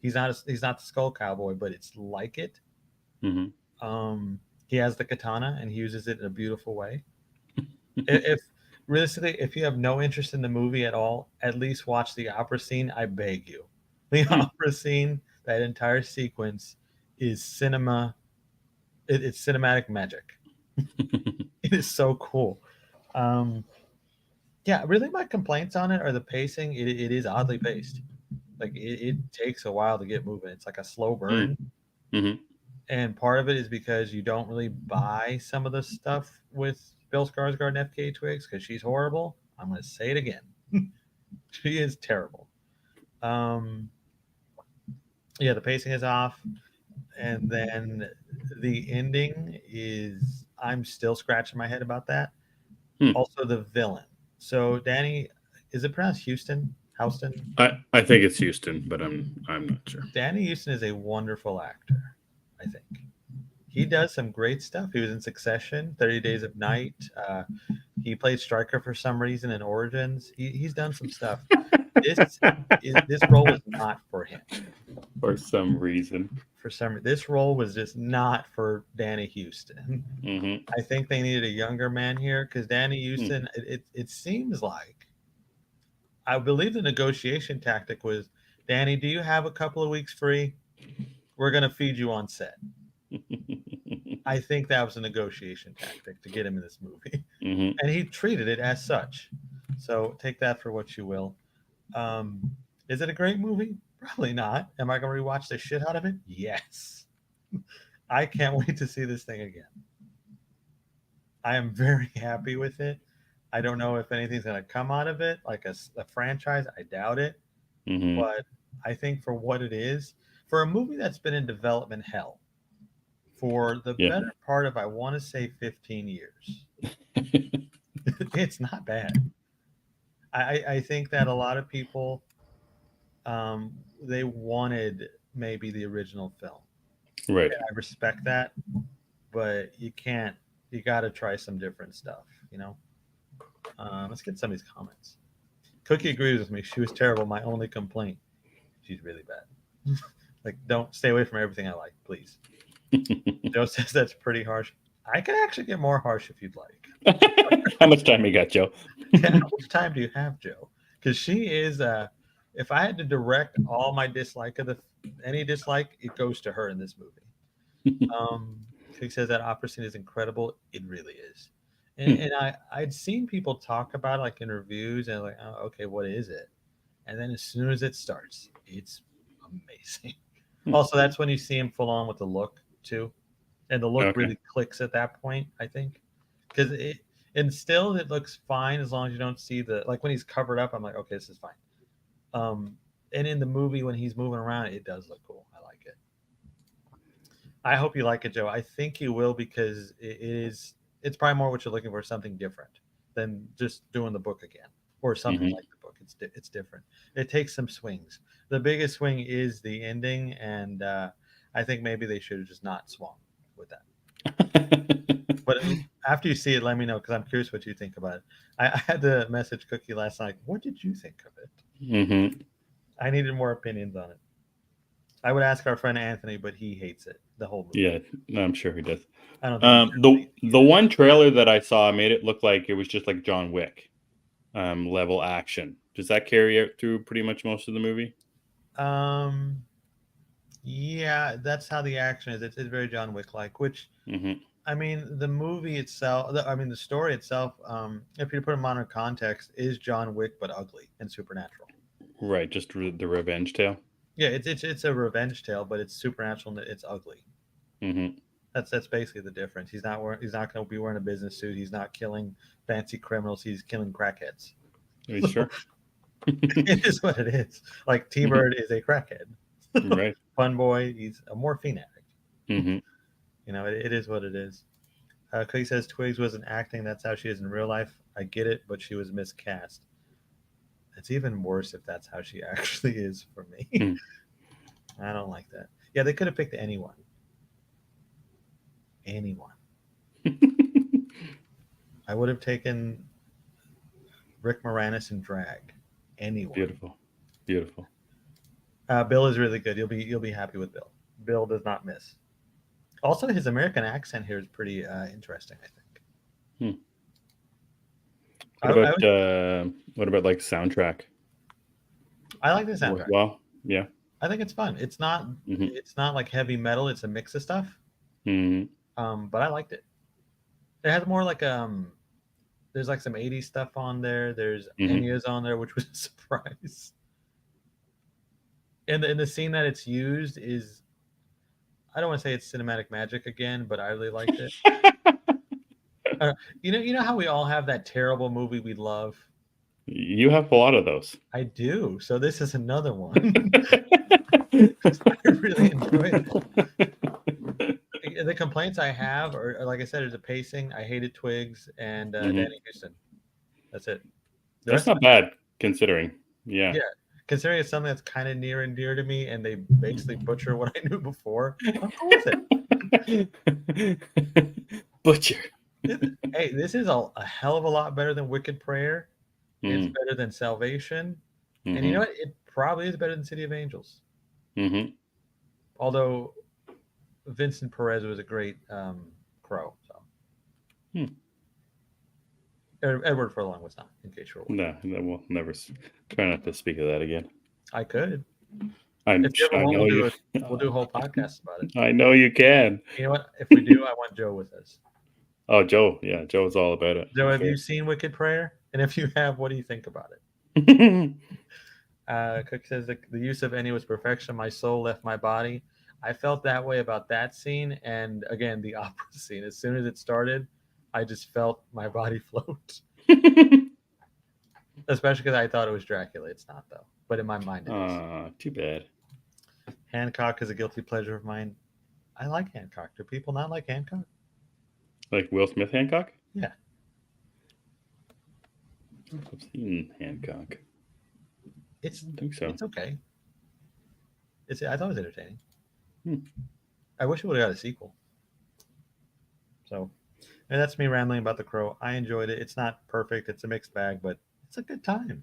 He's not the Skull Cowboy, but it's like it. Mm-hmm. He has the katana and he uses it in a beautiful way. If realistically, if you have no interest in the movie at all, at least watch the opera scene. I beg you. The Hmm. opera scene, That entire sequence is cinema. It's cinematic magic. It is so cool. Um, yeah, really, my complaints on it are the pacing. It is oddly paced. Like it takes a while to get moving. It's like a slow burn, Mm-hmm. and part of it is because you don't really buy some of the stuff with Bill Skarsgård and FK Twigs because she's horrible. I'm going to say it again. She is terrible. Um, yeah, the pacing is off, and then the ending is. I'm still scratching my head about that. Hmm. Also, the villain. So Danny, is it pronounced Houston? Houston? I think it's Houston, but I'm not sure. Danny Houston is a wonderful actor. I think he does some great stuff. He was in Succession, 30 Days of Night. He played Stryker for some reason in Origins. He's done some stuff. This this role was not for him. For some reason. This role was just not for Danny Houston. Mm-hmm. I think they needed a younger man here because Danny Hmm. Houston. It seems like I believe the negotiation tactic was, Danny, do you have a couple of weeks free? We're gonna feed you on set. I think that was a negotiation tactic to get him in this movie, Mm-hmm. and he treated it as such. So take that for what you will. Um, is it a great movie? Probably not. Am I going to rewatch the shit out of it? Yes. I can't wait to see this thing again. I am very happy with it. I don't know if anything's going to come out of it, like a franchise. I doubt it. Mm-hmm. But I think for what it is, for a movie that's been in development hell for the Yeah. better part of, I want to say, 15 years, it's not bad. I think that a lot of people, they wanted maybe the original film. Right. And I respect that, but you can't. You got to try some different stuff. You know. Let's get some of these comments. Cookie agrees with me. She was terrible. My only complaint, she's really bad. Like, don't stay away from everything I like, please. Joe says that's pretty harsh. I could actually get more harsh if you'd like. How much time you got, Joe? Yeah, how much time do you have, Joe? Because she is. If I had to direct all my dislike of any dislike, it goes to her in this movie. He says that opera scene is incredible. It really is. And I'd seen people talk about it, like in reviews, and like, oh, okay, what is it? And then as soon as it starts, it's amazing. Also, that's when you see him full on with the look too, and the look Okay. really clicks at that point. I think because and still it looks fine as long as you don't see the, like when he's covered up. I'm like, okay, this is fine. And in the movie when he's moving around, it does look cool. I like it. I hope you like it, Joe. I think you will because it's probably more what you're looking for, something different than just doing the book again or something Mm-hmm. like the book. It's different. It takes some swings. The biggest swing is the ending, and I think maybe they should have just not swung with that. But after you see it, let me know because I'm curious what you think about it. I had to message Cookie last night. What did you think of it? Mm-hmm. I needed more opinions on it. I would ask our friend Anthony, but he hates it. The whole movie. Yeah, no, I'm sure he does. I don't think The one trailer that I saw made it look like it was just like John Wick level action. Does that carry out through pretty much most of the movie? Yeah, that's how the action is. It's very John Wick like, which Mm-hmm. I mean, the movie itself, the story itself, if you put in modern context, is John Wick but ugly and supernatural. Right, just the revenge tale. Yeah, it's a revenge tale, but it's supernatural and it's ugly. Mm-hmm. That's basically the difference. He's not going to be wearing a business suit. He's not killing fancy criminals. He's killing crackheads. Are you sure? It is what it is. Like T-Bird is a crackhead. Right. Fun Boy, he's a morphine addict. Mm-hmm. You know, it is what it is. Cookie says Twigs wasn't acting. That's how she is in real life. I get it, but she was miscast. It's even worse if that's how she actually is for me. Mm. I don't like that. Yeah, they could have picked anyone. Anyone. I would have taken Rick Moranis in drag. Anyone. Beautiful, beautiful. Bill is really good. You'll be happy with Bill. Bill does not miss. Also, his American accent here is pretty interesting, I think. What about like soundtrack? I like the soundtrack. Well, yeah. I think it's fun. Mm-hmm. It's not like heavy metal. It's a mix of stuff. Mm-hmm. But I liked it. It has more like there's like some 80s stuff on there. There's Mm-hmm. Enya's on there, which was a surprise. And the scene that it's used is, I don't want to say it's cinematic magic again, but I really liked it. You know how we all have that terrible movie we love. You have a lot of those. I do. So this is another one. I really enjoyed it. The complaints I have are, like I said, is the pacing. I hated Twigs and Mm-hmm. Danny Houston. That's it. The That's rest of not it, bad considering. Yeah. yeah. Considering it's something that's kind of near and dear to me, and they basically butcher what I knew before, I'm cool with Butcher. it. Hey, this is a hell of a lot better than Wicked Prayer. It's Mm-hmm. better than Salvation, and you know Mm-hmm. what? It probably is better than City of Angels. Mm-hmm. Although Vincent Perez was a great crow. So Hmm. Edward Furlong was not, in case you're wondering. No, we'll never try not to speak of that again. I could. I If you ever want, know you. we'll do a whole podcast about it. I know you can. You know what? If we do, I want Joe with us. Oh, Joe. Yeah, Joe's all about it. Joe, For have sure. you seen Wicked Prayer? And if you have, what do you think about it? Cook says the use of any was perfection. My soul left my body. I felt that way about that scene, and again the opera scene. As soon as it started, I just felt my body float. Especially because I thought it was Dracula. It's not though, but in my mind it is. Too bad. Hancock is a guilty pleasure of mine. I like Hancock. Do people not like Hancock? Like Will Smith Hancock? Yeah, I've seen Hancock. it's I don't think so. it's okay. I thought it was entertaining. Hmm. I wish it would have got a sequel. So, and that's me rambling about The Crow. I enjoyed it. It's not perfect. It's a mixed bag, but it's a good time.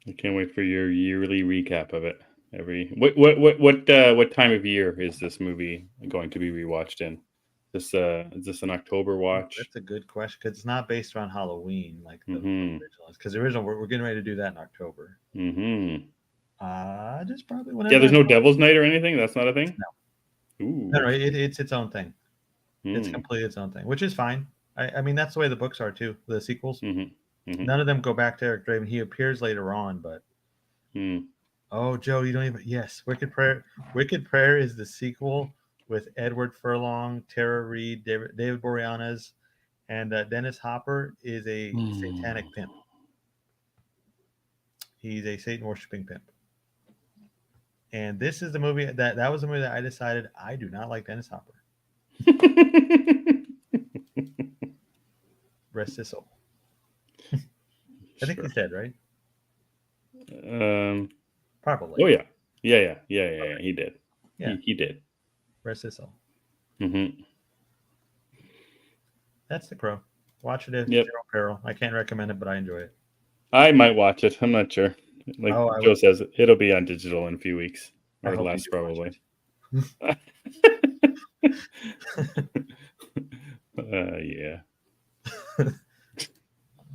I can't wait for your yearly recap of it. What time of year is this movie going to be rewatched in? Is this an October Ooh, watch? that's a good question because it's not based around Halloween like the Mm-hmm. original is. Because the original, we're getting ready to do that in October. Mm-hmm. Just probably Yeah, whenever there's I'm no home. Devil's Night or anything. That's not a thing. No, Ooh. no, it's its own thing. It's Mm. completely its own thing, which is fine. I mean, that's the way the books are too. The sequels, Mm-hmm. Mm-hmm. none of them go back to Eric Draven. He appears later on, but Mm. oh, Joe, you don't even. Yes, Wicked Prayer. Wicked Prayer is the sequel with Edward Furlong, Tara Reid, David Boreanaz, and Dennis Hopper is a Mm. satanic pimp. He's a Satan worshiping pimp. And this is the movie that was the movie that I decided I do not like Dennis Hopper. Rest his soul. I think Sure. he's dead, right? Um. Probably. Oh yeah. Yeah. He did. Yeah. He did. Rest his soul. Mm-hmm. That's The Crow. Watch it at Yep. your own peril. I can't recommend it, but I enjoy it. I might watch it. I'm not sure. Like Oh, I Joe would. says, it'll be on digital in a few weeks I or hope you less, do watch probably. Yeah.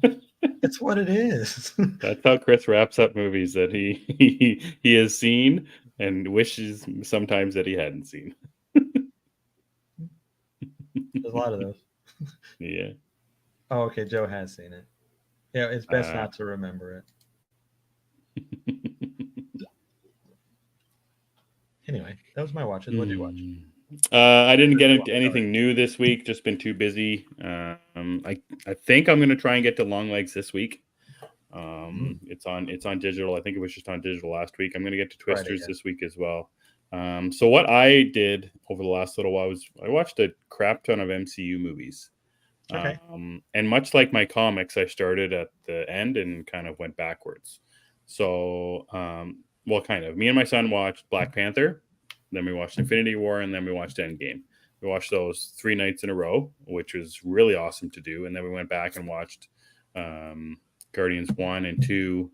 it. It's what it is. That's how Chris wraps up movies that he has seen and wishes sometimes that he hadn't seen. There's a lot of those. Yeah. Oh, okay. Joe has seen it. Yeah, it's best not to remember it. Anyway, that was my watches. What did you watch? I didn't get into anything new this week. Just been too busy. I think I'm gonna try and get to Longlegs this week. It's on digital. I think it was just on digital last week. I'm gonna get to Twisters this week as well. So what I did over the last little while was I watched a crap ton of MCU movies. Okay. And much like my comics, I started at the end and kind of went backwards. So, well, kind of. Me and my son watched Black Panther, then we watched Infinity War, and then we watched Endgame. We watched those 3 nights in a row, which was really awesome to do. And then we went back and watched Guardians 1 and 2.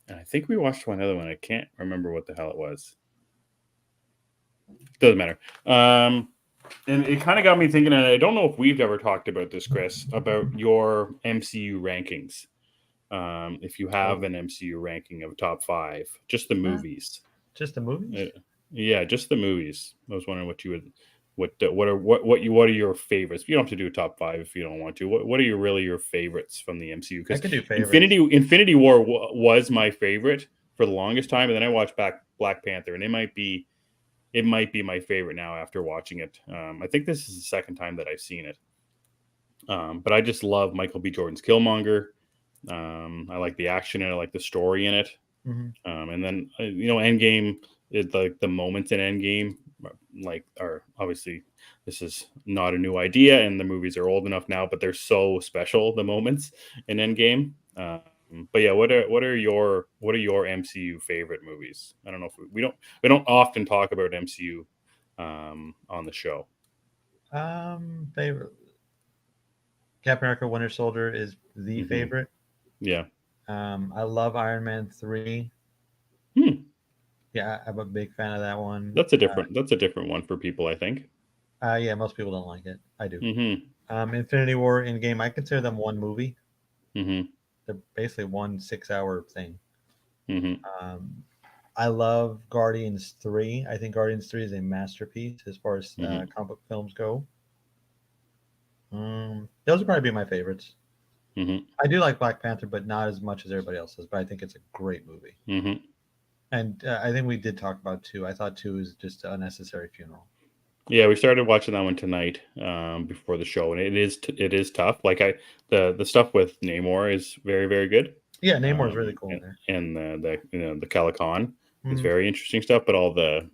And I think we watched one other one. I can't remember what the hell it was. Doesn't matter. And it kind of got me thinking, and I don't know if we've ever talked about this, Chris, about your MCU rankings. If you have an MCU ranking of top 5, just the movies. Just the movies? Yeah, just the movies. I was wondering what you would, what are your favorites? You don't have to do a top 5 if you don't want to. What are your favorites from the MCU? I Because could do favorites. Infinity War was my favorite for the longest time, and then I watched back Black Panther, and it might be my favorite now after watching it. I think this is the second time that I've seen it. But I just love Michael B. Jordan's Killmonger. I like the action and I like the story in it. And then Endgame is like the moments in Endgame, like are obviously this is not a new idea, and the movies are old enough now, but they're so special. The moments in Endgame. But yeah, what are your MCU favorite movies? I don't know if we don't often talk about MCU on the show. Favorite Captain America: Winter Soldier is the favorite. Yeah. I love Iron Man 3. Yeah, I'm a big fan of that one. That's a different one for people, I think. Yeah, most people don't like it. I do. Infinity War, Endgame, I consider them one movie. They're basically one 6-hour thing. I love Guardians 3. I think Guardians 3 is a masterpiece as far as comic book films go. Those would probably be my favorites. I do like Black Panther, but not as much as everybody else does. But I think it's a great movie. And I think we did talk about 2. I thought 2 is just an unnecessary funeral. Yeah, we started watching that one tonight before the show, and it is tough. Like the stuff with Namor is very, very good. Yeah, Namor is really cool and the Calican is very interesting stuff. But all the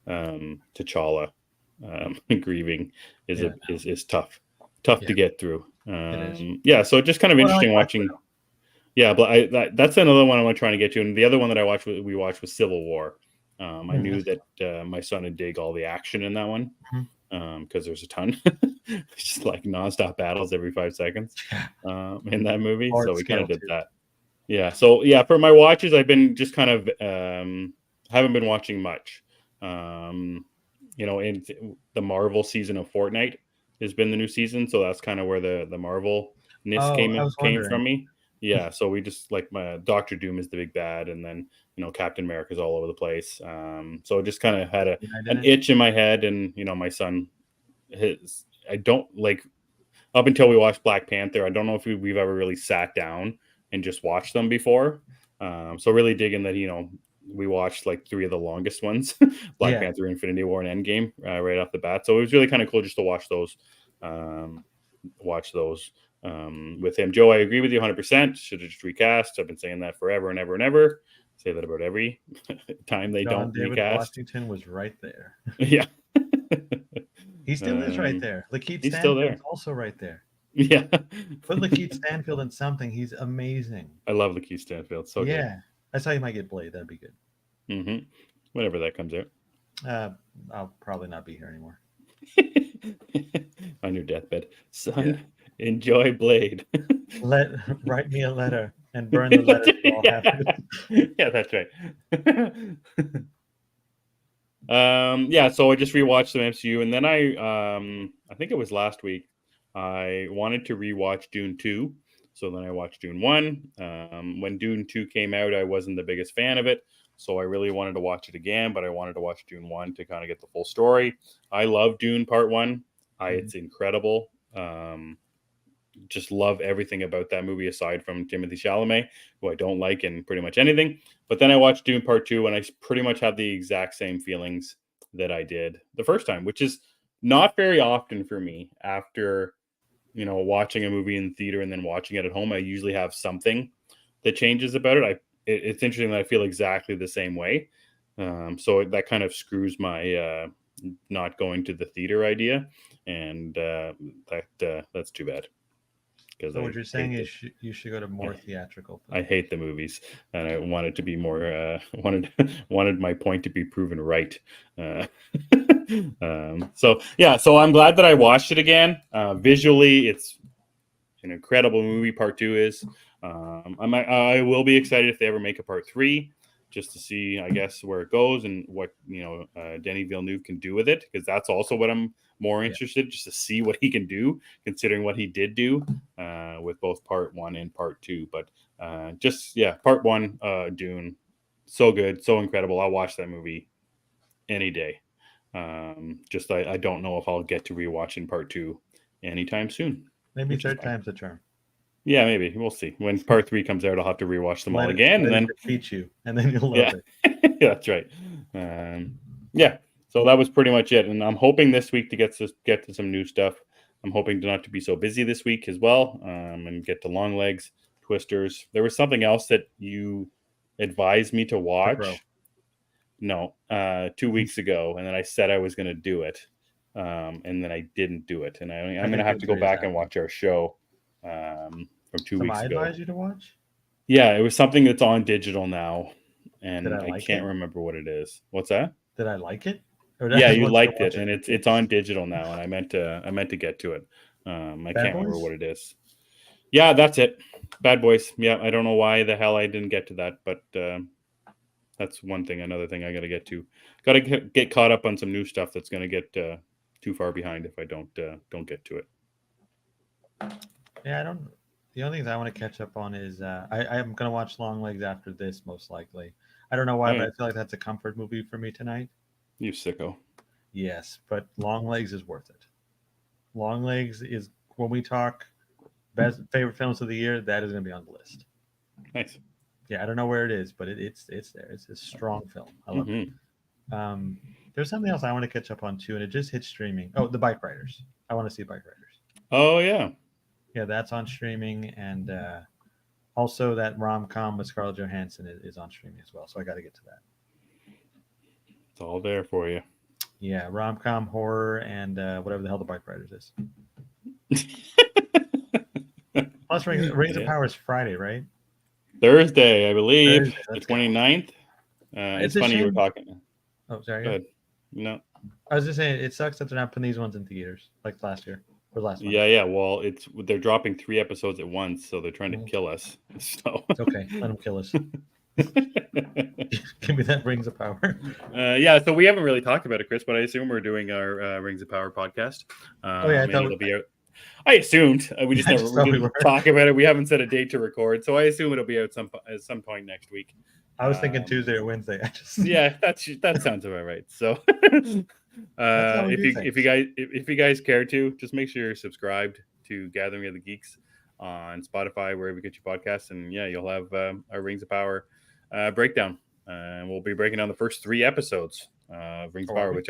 T'Challa grieving is tough to get through. Yeah, so just kind of interesting watching. Yeah, but that's another one I'm trying to get to, and the other one that we watched was Civil War. I knew that my son would dig all the action in that one because there's a ton, just like nonstop battles every 5 seconds in that movie. So we kind of did that. Yeah. So yeah, for my watches, I've been just kind of haven't been watching much. In the Marvel season of Fortnite has been the new season, so that's kind of where the Marvel-ness came from me. Yeah, so we just like my Doctor Doom is the big bad, and then Captain America's all over the place. So just kind of had an itch in my head, and my son, I don't like up until we watched Black Panther. I don't know if we've ever really sat down and just watched them before. So really digging that we watched like 3 of the longest ones, Black Panther, Infinity War, and Endgame right off the bat. So it was really kind of cool just to watch those. With him. Joe, I agree with you 100%. Should have just recast. I've been saying that forever and ever and ever. Say that about every time they don't David recast. Washington was right there. Yeah. He still is right there. Lakeith He's still there. Stanfield's also right there. Yeah. Put Lakeith Stanfield in something. He's amazing. I love Lakeith Stanfield. So good. Yeah. That's how you might get Blade. That'd be good. Whenever that comes out. I'll probably not be here anymore. On your deathbed. Son, enjoy Blade. Write me a letter and burn the letter. Yeah, that's right. So I just rewatched some MCU, and then I think it was last week, I wanted to rewatch Dune 2. So then I watched Dune 1. When Dune 2 came out, I wasn't the biggest fan of it. So I really wanted to watch it again, but I wanted to watch Dune 1 to kind of get the full story. I love Dune Part 1. It's incredible. Just love everything about that movie aside from Timothée Chalamet, who I don't like in pretty much anything. But then I watched Dune Part 2, and I pretty much had the exact same feelings that I did the first time, which is not very often for me. After watching a movie in the theater and then watching it at home, I usually have something that changes about it. It's interesting that I feel exactly the same way. So that kind of screws my not going to the theater idea, and that's too bad. So what you're saying is you should go to more theatrical films. I hate the movies, and I wanted to be more wanted my point to be proven right. So I'm glad that I watched it again. Visually, it's an incredible movie. Part 2 is. I will be excited if they ever make a Part 3, just to see, I guess, where it goes and what Denis Villeneuve can do with it, because that's also what I'm more interested, just to see what he can do, considering what he did do with both Part 1 and Part 2. But Part 1, Dune, so good, so incredible. I'll watch that movie any day. Just I don't know if I'll get to rewatching part 2 anytime soon, Maybe which is third fine. time's the charm. Yeah, maybe we'll see. When part 3 comes out, I'll have to rewatch them all Let again, and it then defeat you, and then you'll love yeah, it. that's right. Yeah, so that was pretty much it, and I'm hoping this week to get to some new stuff. I'm hoping to not to be so busy this week as well, and get to Long Legs, Twisters. There was something else that you advised me to The Crow. watch. No, 2 weeks ago, and then I said I was going to do it, and then I didn't do it, and I'm I going to think have yours to go already just back and happened. watch our show from two Some weeks I ago. advise you to watch. Yeah, it was something that's on digital now, Did I and I like can't it? remember what it is. What's that? Did I like it? Or did I Yeah, just you want you to liked watch it, it? and it's on digital now, and I meant to get to it. I Bad can't remember Boys. what it is. Yeah, that's it. Bad Boys. Yeah, I don't know why the hell I didn't get to that, but that's one thing. Another thing I got to get to. Got to get caught up on some new stuff that's going to get too far behind if I don't get to it. Yeah, I don't. The only things I want to catch up on is I'm gonna watch Long Legs after this, most likely. I don't know why, Oh but yeah, I feel like that's a comfort movie for me tonight. you sicko. Yes, but Long Legs is worth it. Long Legs is when we talk best favorite films of the year, that is gonna be on the list. Nice. Yeah, I don't know where it is, but it's there. It's a strong film. I love Hmm. it. There's something else I want to catch up on too, and it just hit streaming. Oh, the Bike Riders. I want to see Bike Riders. Oh yeah, Yeah, that's on streaming, and also that rom com with Scarlett Johansson is on streaming as well. So I got to get to that. it's all there for you. Yeah, rom com horror and whatever the hell the Bike Riders is. Plus, Rings of Yeah. Power is Friday, right? Thursday, I believe, Thursday. the Let's go. 29th. It's It's a funny you were shame. talking. Oh, sorry. Go Yeah. ahead. No. I was just saying it sucks that they're not putting these ones in theaters like last year or last one. Yeah, yeah. Well, they're dropping 3 episodes at once, so they're trying to Mhm. kill us. So. It's okay. Let them kill us. Give me that Rings of Power. Yeah, so we haven't really talked about it, Chris, but I assume we're doing our Rings of Power podcast, Oh yeah, I and thought. it'll be out. I assumed I just we thought we didn't were. talk about it. We haven't set a date to record, so I assume it'll be out at some point next week. I was thinking Tuesday or Wednesday. I just. Yeah, that sounds about right. So, That's how we do things. if you guys care to, just make sure you're subscribed to Gathering of the Geeks on Spotify, wherever you get your podcasts, and yeah, you'll have our Rings of Power breakdown, and we'll be breaking down the first 3 episodes of Rings of Or are Power, we? which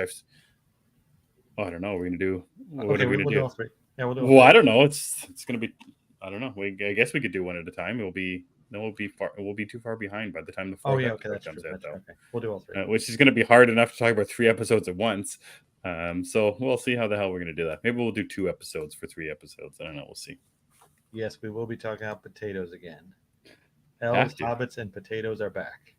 I don't know. We're gonna do. What Okay, are we gonna we'll do do? all three. Yeah, we'll do all Well, three. I don't know. It's gonna be. I don't know. I guess we could do one at a time. We'll be far. We'll be too far behind by the time the Oh fourth yeah, okay, episode that's true. comes out, That's true. though. Okay, we'll do all three. Which is going to be hard enough to talk about 3 episodes at once. So we'll see how the hell we're going to do that. Maybe we'll do 2 episodes for 3 episodes. I don't know. We'll see. Yes, we will be talking about potatoes again. Have Elves, to. hobbits, and potatoes are back.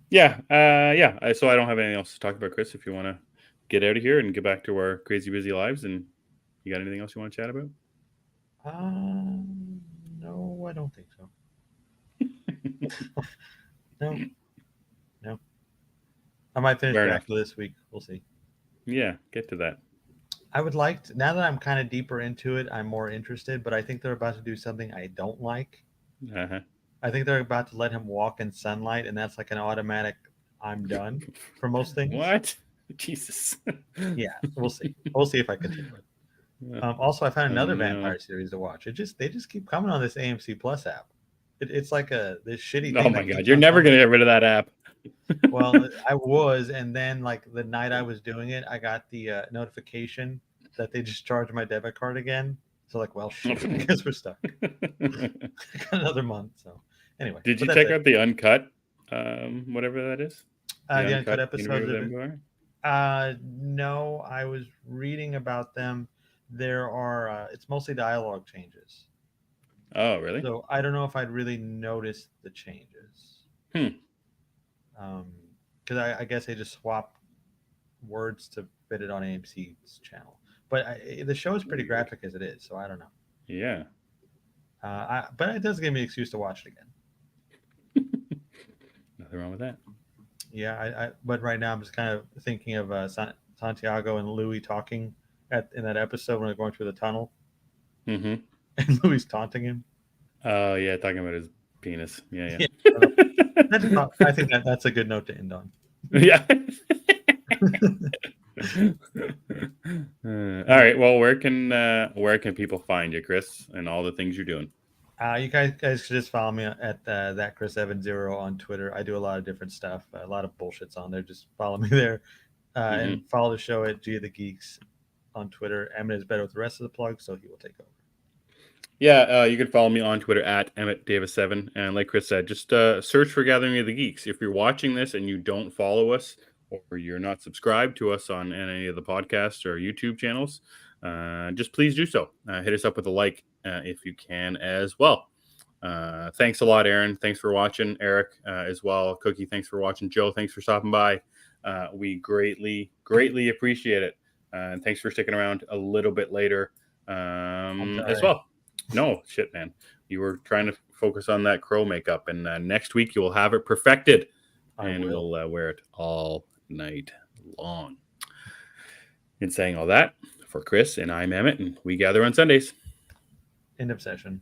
Yeah. Yeah. So I don't have anything else to talk about, Chris. If you want to get out of here and get back to our crazy busy lives, and you got anything else you want to chat about? No, I don't think so. No, no. I might finish Fair enough. Dracula this week. We'll see. Yeah. Get to that. I would like to, now that I'm kind of deeper into it, I'm more interested, but I think they're about to do something I don't like. Uh-huh. I think they're about to let him walk in sunlight, and that's like an automatic I'm done for most things. What? Jesus. Yeah, we'll see. We'll see if I continue it. Also, I found Oh another no. vampire series to watch. They just keep coming on this AMC Plus app. It's like this shitty Oh thing my that God. keeps You're on never coming. going to get rid of that app. Well, I was, and then like the night I was doing it, I got the notification that they just charged my debit card again. So like, well, shit, I guess we're stuck. I got another month. So anyway, Did but you that's check it. out the uncut, whatever that is? The The uncut uncut episodes interview with of it. Empire? No, I was reading about them. There are it's mostly dialogue changes. Oh, really? So I don't know if I'd really noticed the changes. Hmm. Because I guess they just swap words to fit it on AMC's channel. But the show is pretty Weird. graphic as it is, so I don't know. Yeah. But it does give me an excuse to watch it again. Nothing wrong with that. Yeah, but right now I'm just kind of thinking of Santiago and Louis talking in that episode when they're going through the tunnel, Mm-hmm. and Louis taunting him. Oh yeah, talking about his penis. Yeah, Yeah, yeah. I think that's a good note to end on. Yeah. All right. Well, where can people find you, Chris, and all the things you're doing? You guys should just follow me at that Chris70 on Twitter. I do a lot of different stuff, a lot of bullshits on there. Just follow me there, Mm-hmm. and follow the show at G of the Geeks on Twitter. Emmett is better with the rest of the plugs, so he will take over. Yeah, you can follow me on Twitter at Emmet Davis7. And like Chris said, just search for Gathering of the Geeks. If you're watching this and you don't follow us or you're not subscribed to us on any of the podcasts or YouTube channels, just please do so. Hit us up with a like if you can as well. Thanks a lot, Aaron. Thanks for watching. Eric as well. Cookie, thanks for watching. Joe, thanks for stopping by. We greatly appreciate it. And thanks for sticking around a little bit later as well. No, shit, man. You were trying to focus on that crow makeup, and next week you will have it perfected, and we'll wear it all night long. In saying all that, for Chris and I'm Emmet, and we gather on Sundays. End of session.